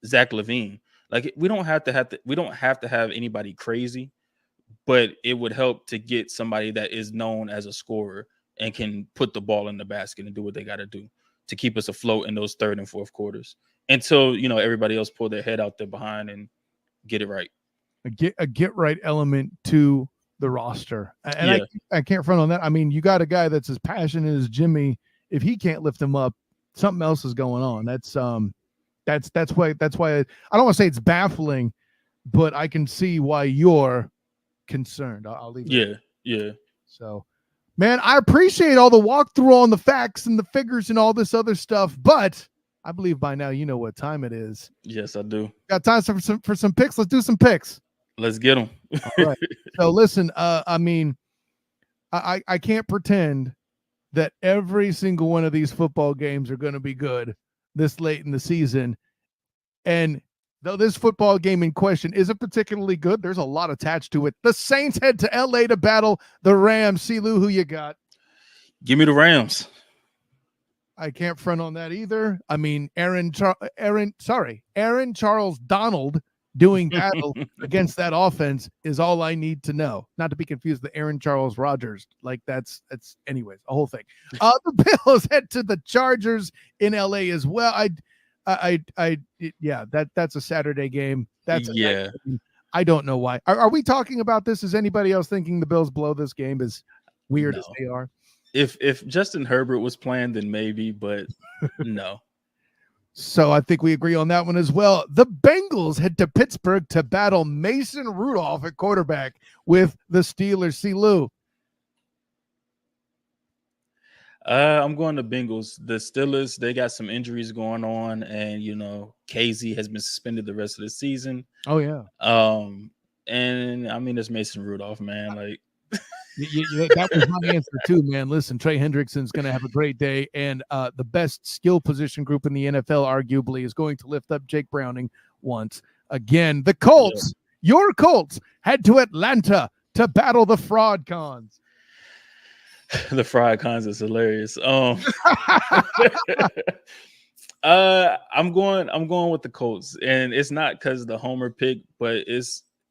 Zach LaVine. Like, we don't have to have anybody crazy, but it would help to get somebody that is known as a scorer and can put the ball in the basket and do what they got to do to keep us afloat in those third and fourth quarters until, everybody else pull their head out there behind and get it right. A get right element to the roster. And I can't front on that. I mean, you got a guy that's as passionate as Jimmy. If he can't lift him up, something else is going on. That's why I don't want to say it's baffling, but I can see why you're concerned. I'll leave it. Yeah. So, man, I appreciate all the walkthrough on the facts and the figures and all this other stuff, but I believe by now you know what time it is. Yes, I do. Got time for some picks? Let's do some picks. Let's get them. All right. So listen, I mean, I can't pretend that every single one of these football games are going to be good this late in the season. And though this football game in question isn't particularly good, there's a lot attached to it. The Saints head to LA to battle the Rams. CLew, who you got? Give me the Rams. I can't front on that either. I mean, Aaron Charles Donald doing battle against that offense is all I need to know. Not to be confused with Aaron Charles Rodgers. Like, that's anyways, a whole thing. The Bills head to the Chargers in LA as well. That's a Saturday game. I don't know why. Are we talking about this? Is anybody else thinking the Bills blow this game, as weird as they are? If Justin Herbert was playing, then maybe, but no. So I think we agree on that one as well. The Bengals head to Pittsburgh to battle Mason Rudolph at quarterback with the Steelers. CLew. I'm going to Bengals. The Steelers, they got some injuries going on, and KZ has been suspended the rest of the season. Oh yeah. And I mean, it's Mason Rudolph, man. Like, that was my answer too, man. Listen, Trey Hendrickson's going to have a great day, and the best skill position group in the NFL, arguably, is going to lift up Jake Browning once again. The Colts, your Colts, head to Atlanta to battle the Fraud Cons. The Fraud Cons is hilarious. I'm going with the Colts, and it's not because of the homer pick, but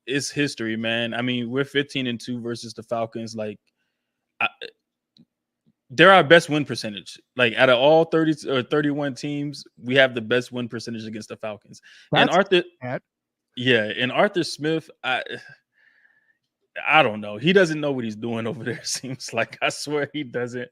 it's history, man. I mean, we're 15-2 versus the Falcons. Like, they're our best win percentage. Like out of all 30 or 31 teams, we have the best win percentage against the Falcons. And Arthur Smith, I don't know. He doesn't know what he's doing over there. Seems like, I swear he doesn't.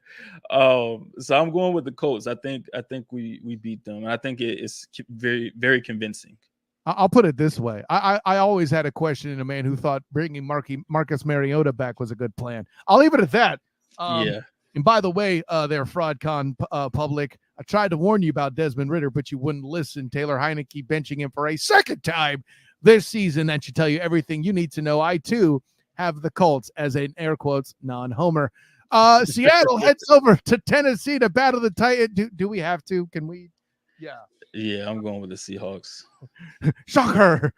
So I'm going with the Colts. I think we beat them. And I think it's very, very convincing. I'll put it this way. I always had a question in a man who thought bringing Marcus Mariota back was a good plan. I'll leave it at that. Yeah. And by the way, their FraudCon public, I tried to warn you about Desmond Ridder, but you wouldn't listen. Taylor Heineke benching him for a second time this season. That should tell you everything you need to know. I, too, have the Colts as an air quotes non-homer. Seattle heads over to Tennessee to battle the Titans. Do we have to? Can we? Yeah. Yeah, I'm going with the Seahawks. Shocker.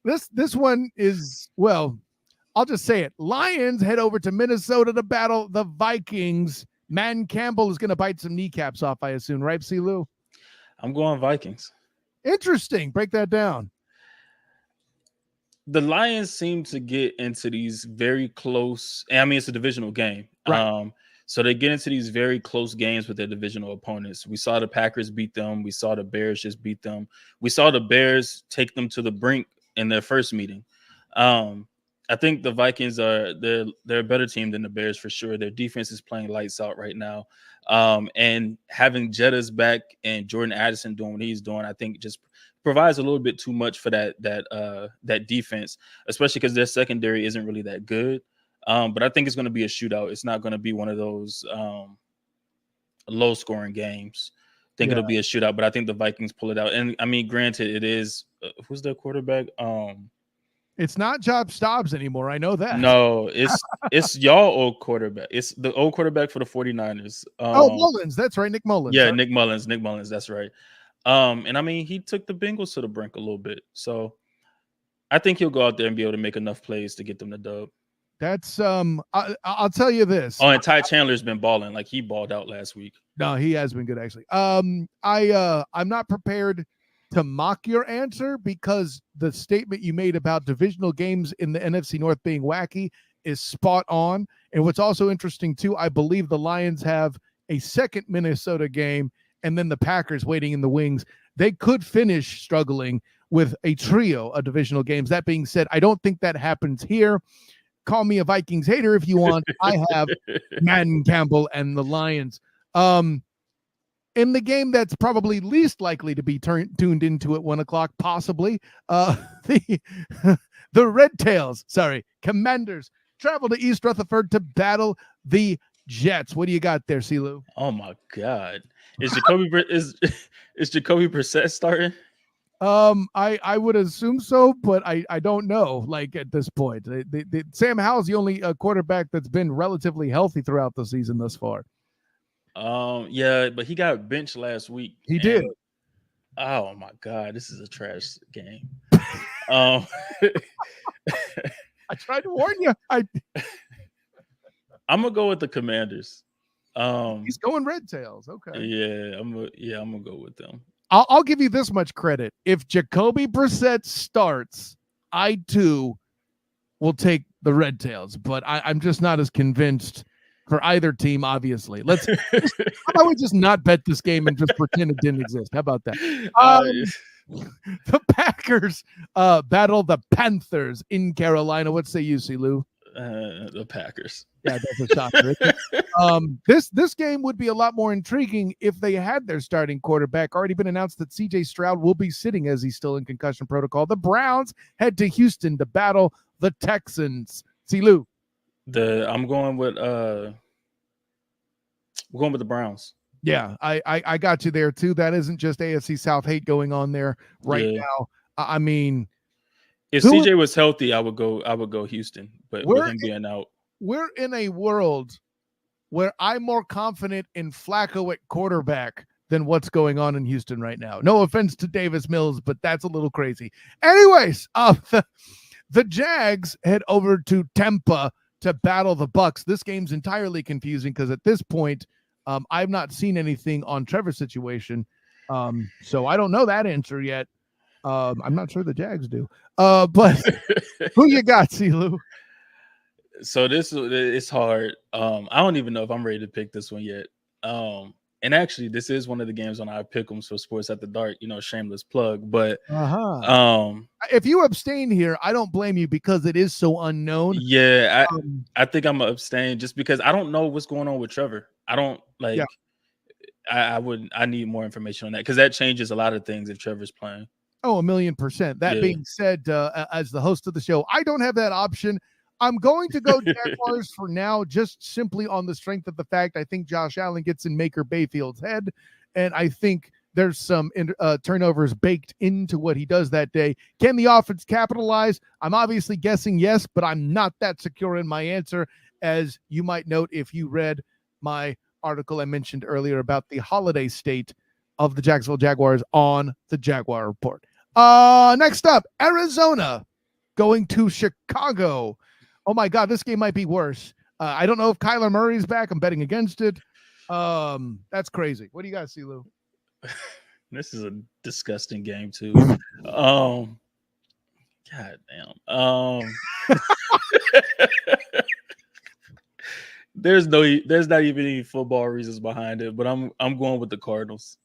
This one is, well, I'll just say it. Lions head over to Minnesota to battle the Vikings. Man Campbell is going to bite some kneecaps off, I assume, right, CLew? I'm going Vikings. Interesting. Break that down. The Lions seem to get into these very close, I mean, it's a divisional game. Right. So they get into these very close games with their divisional opponents. We saw the Packers beat them. We saw the Bears just beat them. We saw the Bears take them to the brink in their first meeting. I think the Vikings they're a better team than the Bears for sure. Their defense is playing lights out right now. And having Jettas back and Jordan Addison doing what he's doing, I think just provides a little bit too much for that defense, especially because their secondary isn't really that good. But I think it's going to be a shootout. It's not going to be one of those low scoring games. I think it'll be a shootout, but I think the Vikings pull it out. And I mean, granted, it is who's their quarterback? It's not Job Stobbs anymore. I know that. No, it's y'all old quarterback. It's the old quarterback for the 49ers. Mullins. That's right. Nick Mullins. Yeah, right? Nick Mullins. That's right. And I mean, he took the Bengals to the brink a little bit. So I think he'll go out there and be able to make enough plays to get them the dub. That's I'll tell you this. Oh, and Ty Chandler's been balling. Like, he balled out last week. No, he has been good, actually. I'm not prepared to mock your answer because the statement you made about divisional games in the NFC North being wacky is spot on. And what's also interesting too, I believe the Lions have a second Minnesota game and then the Packers waiting in the wings. They could finish struggling with a trio of divisional games. That being said, I don't think that happens here. Call me a Vikings hater if you want. I have Man Campbell and the Lions. In the game that's probably least likely to be tuned into at 1 o'clock, possibly, the Red Tails, Commanders, travel to East Rutherford to battle the Jets. What do you got there, CLew? Oh my God, is Jacoby Brissett starting? I would assume so, but I don't know. Like, at this point, Sam Howell's the only quarterback that's been relatively healthy throughout the season thus far. Yeah, but he got benched last week. He did. Oh my God, this is a trash game. I tried to warn you. I'm gonna go with the Commanders. He's going Red Tails. Okay. Yeah, I'm gonna go with them. I'll give you this much credit. If Jacoby Brissett starts, I too will take the Red Tails, but I'm just not as convinced for either team, obviously. How about we just not bet this game and just pretend it didn't exist? How about that? The Packers battle the Panthers in Carolina. What say you, CLew? The Packers. Yeah, that's a shocker. This game would be a lot more intriguing if they had their starting quarterback. Already been announced that CJ Stroud will be sitting as he's still in concussion protocol. The Browns head to Houston to battle the Texans. CLew. I'm going with the Browns. Yeah, I got you there too. That isn't just AFC South hate going on there now. I mean, if CJ was healthy, I would go Houston, but with him being out, we're in a world where I'm more confident in Flacco at quarterback than what's going on in Houston right now. No offense to Davis Mills, but that's a little crazy. Anyways, the Jags head over to Tampa to battle the Bucks. This game's entirely confusing because at this point, I've not seen anything on Trevor's situation, so I don't know that answer yet. I'm not sure the Jags do. But who you got, CLew? So it's hard. I don't even know if I'm ready to pick this one yet. And actually, this is one of the games on our pick'ems for Sports at the Dark. Shameless plug. But if you abstain here, I don't blame you because it is so unknown. Yeah, I think I'm gonna abstain just because I don't know what's going on with Trevor. I don't like. Yeah. I need more information on that because that changes a lot of things if Trevor's playing. Oh, 1,000,000%. That being said, as the host of the show, I don't have that option. I'm going to go Jaguars for now, just simply on the strength of the fact I think Josh Allen gets in Maker Bayfield's head, and I think there's some turnovers baked into what he does that day. Can the offense capitalize? I'm obviously guessing yes, but I'm not that secure in my answer, as you might note if you read my article I mentioned earlier about the holiday state of the Jacksonville Jaguars on the Jaguar Report. Next up, Arizona going to Chicago. Oh my God, this game might be worse. I don't know if Kyler Murray's back. I'm betting against it. That's crazy. What do you guys see, Lou? This is a disgusting game too. God damn. There's not even any football reasons behind it, but I'm going with the Cardinals.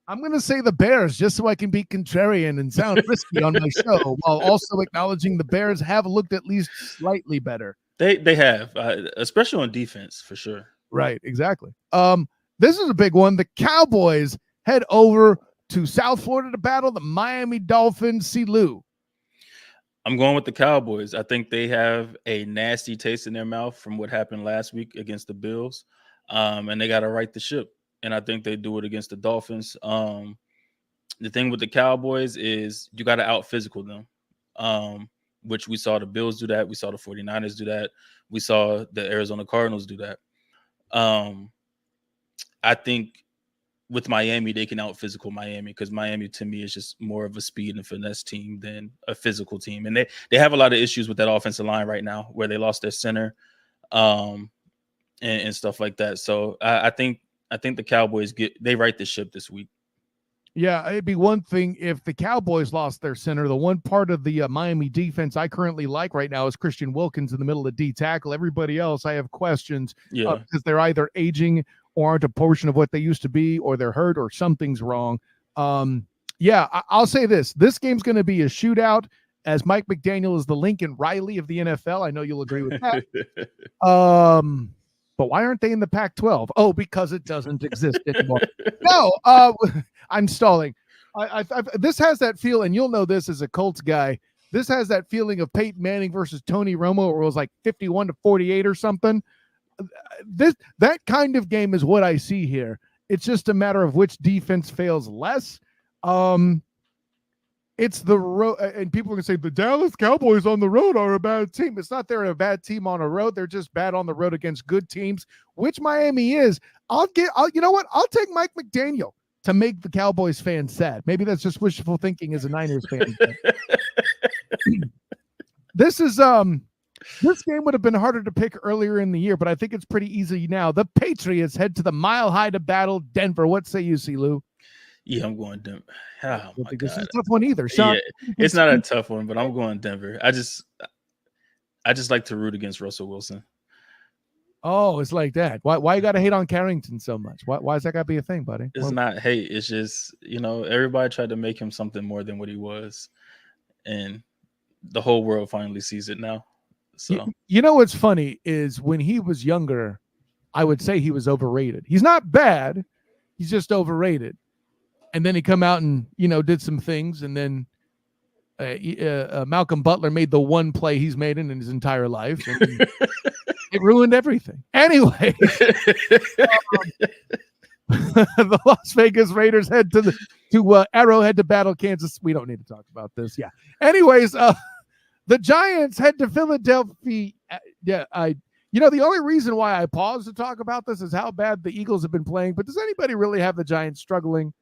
I'm going to say the Bears just so I can be contrarian and sound risky on my show, while also acknowledging the Bears have looked at least slightly better. They have, especially on defense for sure. Right, exactly. This is a big one. The Cowboys head over to South Florida to battle the Miami Dolphins. CLew. I'm going with the Cowboys. I think they have a nasty taste in their mouth from what happened last week against the Bills, and they got to right the ship. And I think they do it against the Dolphins. The thing with the Cowboys is you got to out physical them, which we saw the Bills do that. We saw the 49ers do that. We saw the Arizona Cardinals do that. I think with Miami, they can out physical Miami because Miami to me is just more of a speed and finesse team than a physical team. And they have a lot of issues with that offensive line right now where they lost their center and stuff like that. So I think the Cowboys they right the ship this week. Yeah, it'd be one thing if the Cowboys lost their center. The one part of the Miami defense I currently like right now is Christian Wilkins in the middle of D tackle. Everybody else, I have questions because they're either aging or aren't a portion of what they used to be, or they're hurt, or something's wrong. I'll say this. This game's going to be a shootout, as Mike McDaniel is the Lincoln Riley of the NFL. I know you'll agree with that. But why aren't they in the Pac-12? Oh, because it doesn't exist anymore. No, I'm stalling. This has that feel, and you'll know this as a Colts guy. This has that feeling of Peyton Manning versus Tony Romo, where it was like 51-48 or something. That kind of game is what I see here. It's just a matter of which defense fails less. It's the road, and people are going to say the Dallas Cowboys on the road are a bad team. It's not they're a bad team on the road. They're just bad on the road against good teams, which Miami is. You know what? I'll take Mike McDaniel to make the Cowboys fans sad. Maybe that's just wishful thinking as a Niners fan. This game would have been harder to pick earlier in the year, but I think it's pretty easy now. The Patriots head to the Mile High to battle Denver. What say you, CLew? Yeah, I'm going Denver. Oh, my God. This is a tough one either, Sean. Yeah, it's not a tough one, but I'm going Denver. I just like to root against Russell Wilson. Oh, it's like that. Why you got to hate on Carrington so much? Why is that got to be a thing, buddy? It's not hate. It's just, everybody tried to make him something more than what he was. And the whole world finally sees it now. So you know what's funny is when he was younger, I would say he was overrated. He's not bad. He's just overrated. And then he come out and, did some things. And then Malcolm Butler made the one play he's made in his entire life. And it ruined everything. Anyway, the Las Vegas Raiders head to Arrowhead to battle Kansas. We don't need to talk about this. Yeah. Anyways, the Giants head to Philadelphia. The only reason why I paused to talk about this is how bad the Eagles have been playing. But does anybody really have the Giants struggling?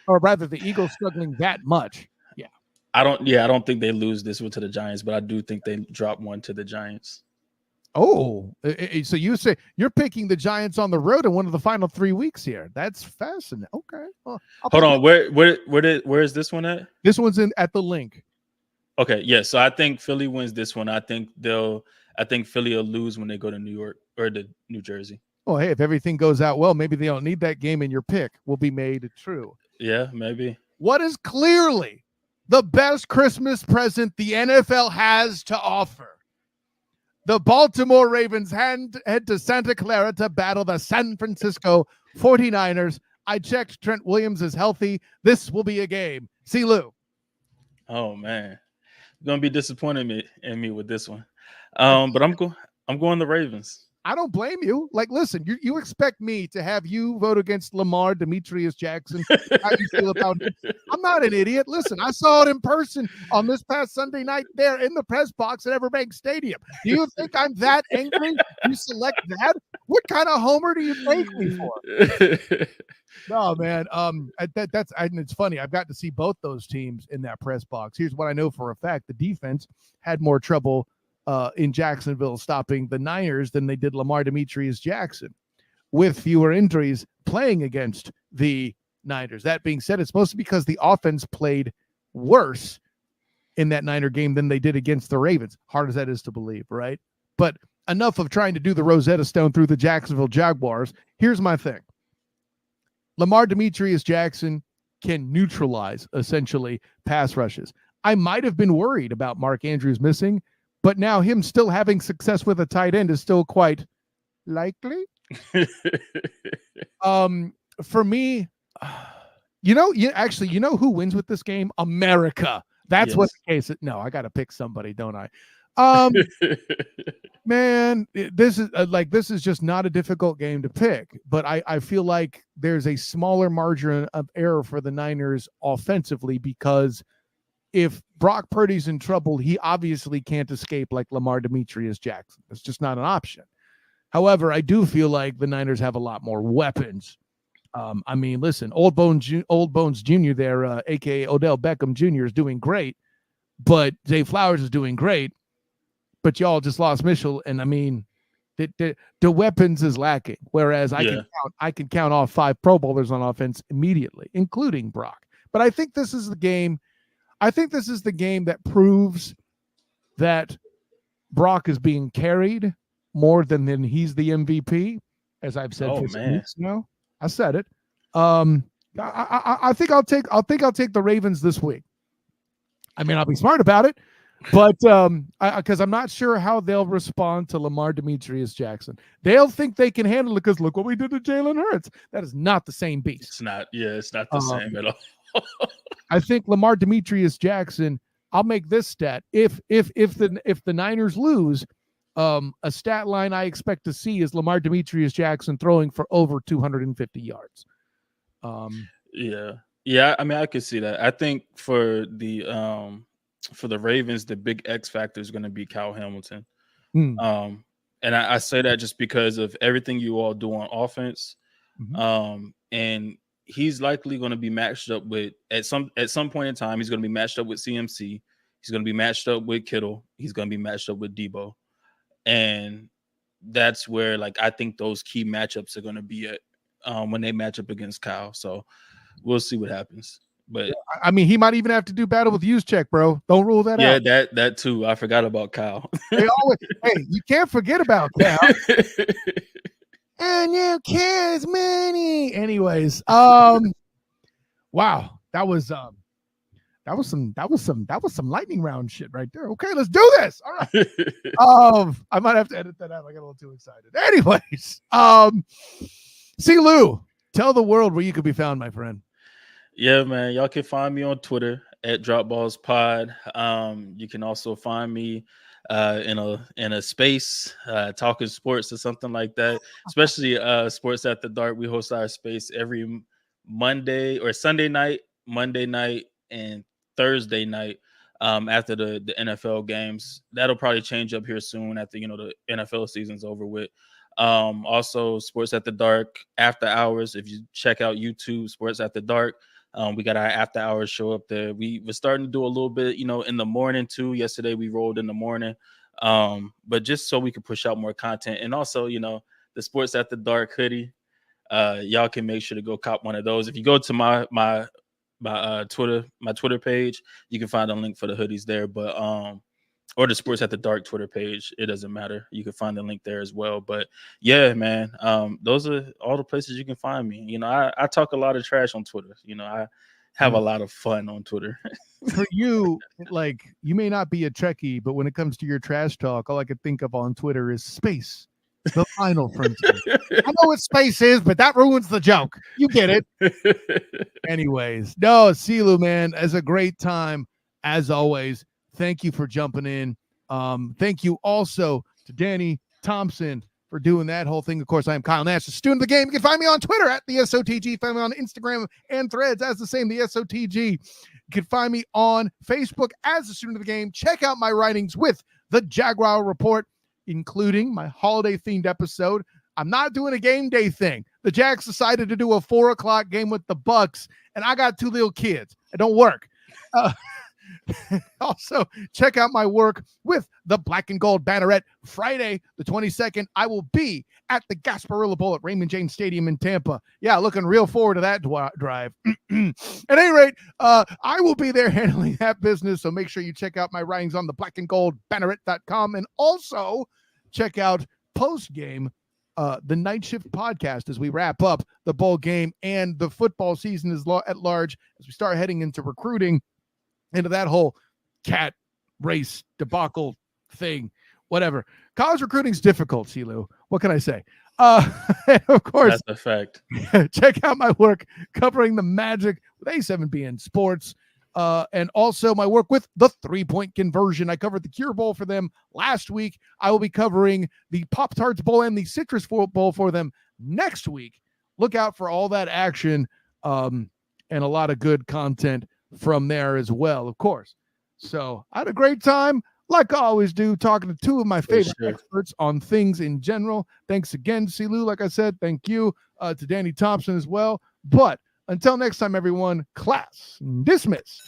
Or rather, the Eagles struggling that much? Yeah. I don't think they lose this one to the Giants, but I do think they drop one to the Giants. Oh, so you say you're picking the Giants on the road in one of the final 3 weeks here. That's fascinating. Okay. Well, hold on. Where is this one at? This one's at the link. Okay, yeah. So I think Philly wins this one. I think Philly will lose when they go to New York or to New Jersey. Well, hey, if everything goes out well, maybe they don't need that game, and your pick will be made true. Yeah, maybe. What is clearly the best Christmas present the NFL has to offer? The Baltimore Ravens head to Santa Clara to battle the San Francisco 49ers. I checked. Trent Williams is healthy. This will be a game. CLew. Oh man, you're gonna be disappointed in me with this one. But I'm going the Ravens. I don't blame you. Like, listen, you expect me to have you vote against Lamar Demetrius Jackson. How you feel about him? I'm not an idiot. Listen, I saw it in person on this past Sunday night there in the press box at Everbank Stadium. Do you think I'm that angry? You select that? What kind of homer do you take me for? No, man. It's funny. I've got to see both those teams in that press box. Here's what I know for a fact: the defense had more trouble in Jacksonville stopping the Niners than they did Lamar Demetrius Jackson, with fewer injuries playing against the Niners. That being said, it's supposed to be because the offense played worse in that Niner game than they did against the Ravens. Hard as that is to believe, right? But enough of trying to do the Rosetta Stone through the Jacksonville Jaguars. Here's my thing. Lamar Demetrius Jackson can neutralize, essentially, pass rushes. I might have been worried about Mark Andrews missing, but now him still having success with a tight end is still quite likely. For me, you know who wins with this game? America. That's what the case is. No, I got to pick somebody, don't I? Man, this is just not a difficult game to pick, but I feel like there's a smaller margin of error for the Niners offensively, because if Brock Purdy's in trouble, he obviously can't escape like Lamar Demetrius Jackson. It's just not an option. However, I do feel like the Niners have a lot more weapons. I mean, listen, Old Bones Jr. there, a.k.a. Odell Beckham Jr. is doing great, but Zay Flowers is doing great, but y'all just lost Mitchell, and I mean, the weapons is lacking, whereas I can count off 5 Pro Bowlers on offense immediately, including Brock. But I think this is the game. I think this is the game that proves that Brock is being carried more than he's the MVP, as I've said for some weeks now. I said it. I think I'll take the Ravens this week. I mean, I'll be smart about it, but because I'm not sure how they'll respond to Lamar Demetrius Jackson. They'll think they can handle it because look what we did to Jalen Hurts. That is not the same beast. It's not. Yeah, it's not the same at all. I think Lamar Demetrius Jackson. I'll make this stat. If the Niners lose, a stat line I expect to see is Lamar Demetrius Jackson throwing for over 250 yards. Yeah. I mean, I could see that. I think for the Ravens, the big X factor is going to be Kyle Hamilton. And I say that just because of everything you all do on offense. And he's likely going to be matched up with at some point in time. He's going to be matched up with CMC. He's going to be matched up with Kittle. He's going to be matched up with Debo, and that's where I think those key matchups are going to be at when they match up against Kyle. So we'll see what happens. But I mean, he might even have to do battle with Juszczyk, bro. Don't rule that out. Yeah, that too. I forgot about Kyle. Hey, you can't forget about Kyle. And you kiss money. Anyways, wow, that was some lightning round shit right there. Okay, let's do this. All right. I might have to edit that out. I got a little too excited. Anyways, CLew, tell the world where you could be found, my friend. Yeah, man. Y'all can find me on Twitter at DropBallsPod. You can also find me in a space talking sports or something like that, especially Sports After Dark. We host our space every Sunday night, Monday night, and Thursday night after the NFL games. That'll probably change up here soon after the NFL season's over with. Also Sports After Dark after hours. If you check out YouTube, Sports After Dark, we got our after hours show up there. We were starting to do a little bit, in the morning too. Yesterday we rolled in the morning, but just so we could push out more content. And also, the Sports After Dark hoodie, y'all can make sure to go cop one of those. If you go to my my Twitter page. You can find a link for the hoodies there, but or the Sports at the Dark Twitter page. It doesn't matter. You can find the link there as well. But yeah, man, those are all the places you can find me. You know, I talk a lot of trash on Twitter. You know, I have a lot of fun on Twitter. For you, like, you may not be a Trekkie, but when it comes to your trash talk, all I could think of on Twitter is space, the final frontier. I know what space is, but that ruins the joke. You get it. Anyways, no, CLew, man, as a great time as always. Thank you for jumping in. Thank you also to Danny Thompson for doing that whole thing. Of course, I am Kyle Nash, the student of the game. You can find me on Twitter at the SOTG. Find me on Instagram and Threads as the same, the SOTG. You can find me on Facebook as the student of the game. Check out my writings with the Jaguar Report, including my holiday-themed episode. I'm not doing a game day thing. The Jags decided to do a 4:00 game with the Bucks, and I got 2 little kids. It don't work. Also, check out my work with the Black and Gold Banneret. Friday, the 22nd, I will be at the Gasparilla Bowl at Raymond James Stadium in Tampa. Yeah, looking real forward to that drive. At any rate, I will be there handling that business, so make sure you check out my writings on the blackandgoldbanneret.com, and also check out post-game the Night Shift podcast as we wrap up the bowl game and the football season is at large as we start heading into recruiting, into that whole cat race debacle thing, whatever. College recruiting is difficult, CLew. What can I say? Of course, that's a fact. Check out my work covering the Magic with A7BN Sports, and also my work with the 3-point conversion. I covered the Cure Bowl for them last week. I will be covering the Pop-Tarts Bowl and the Citrus Bowl for them next week. Look out for all that action, and a lot of good content from there as well, of course. So I had a great time, like I always do, talking to 2 of my favorite experts on things in general. Thanks again, CLew. Like I said, thank you to Danny Thompson as well. But until next time, everyone, class dismissed.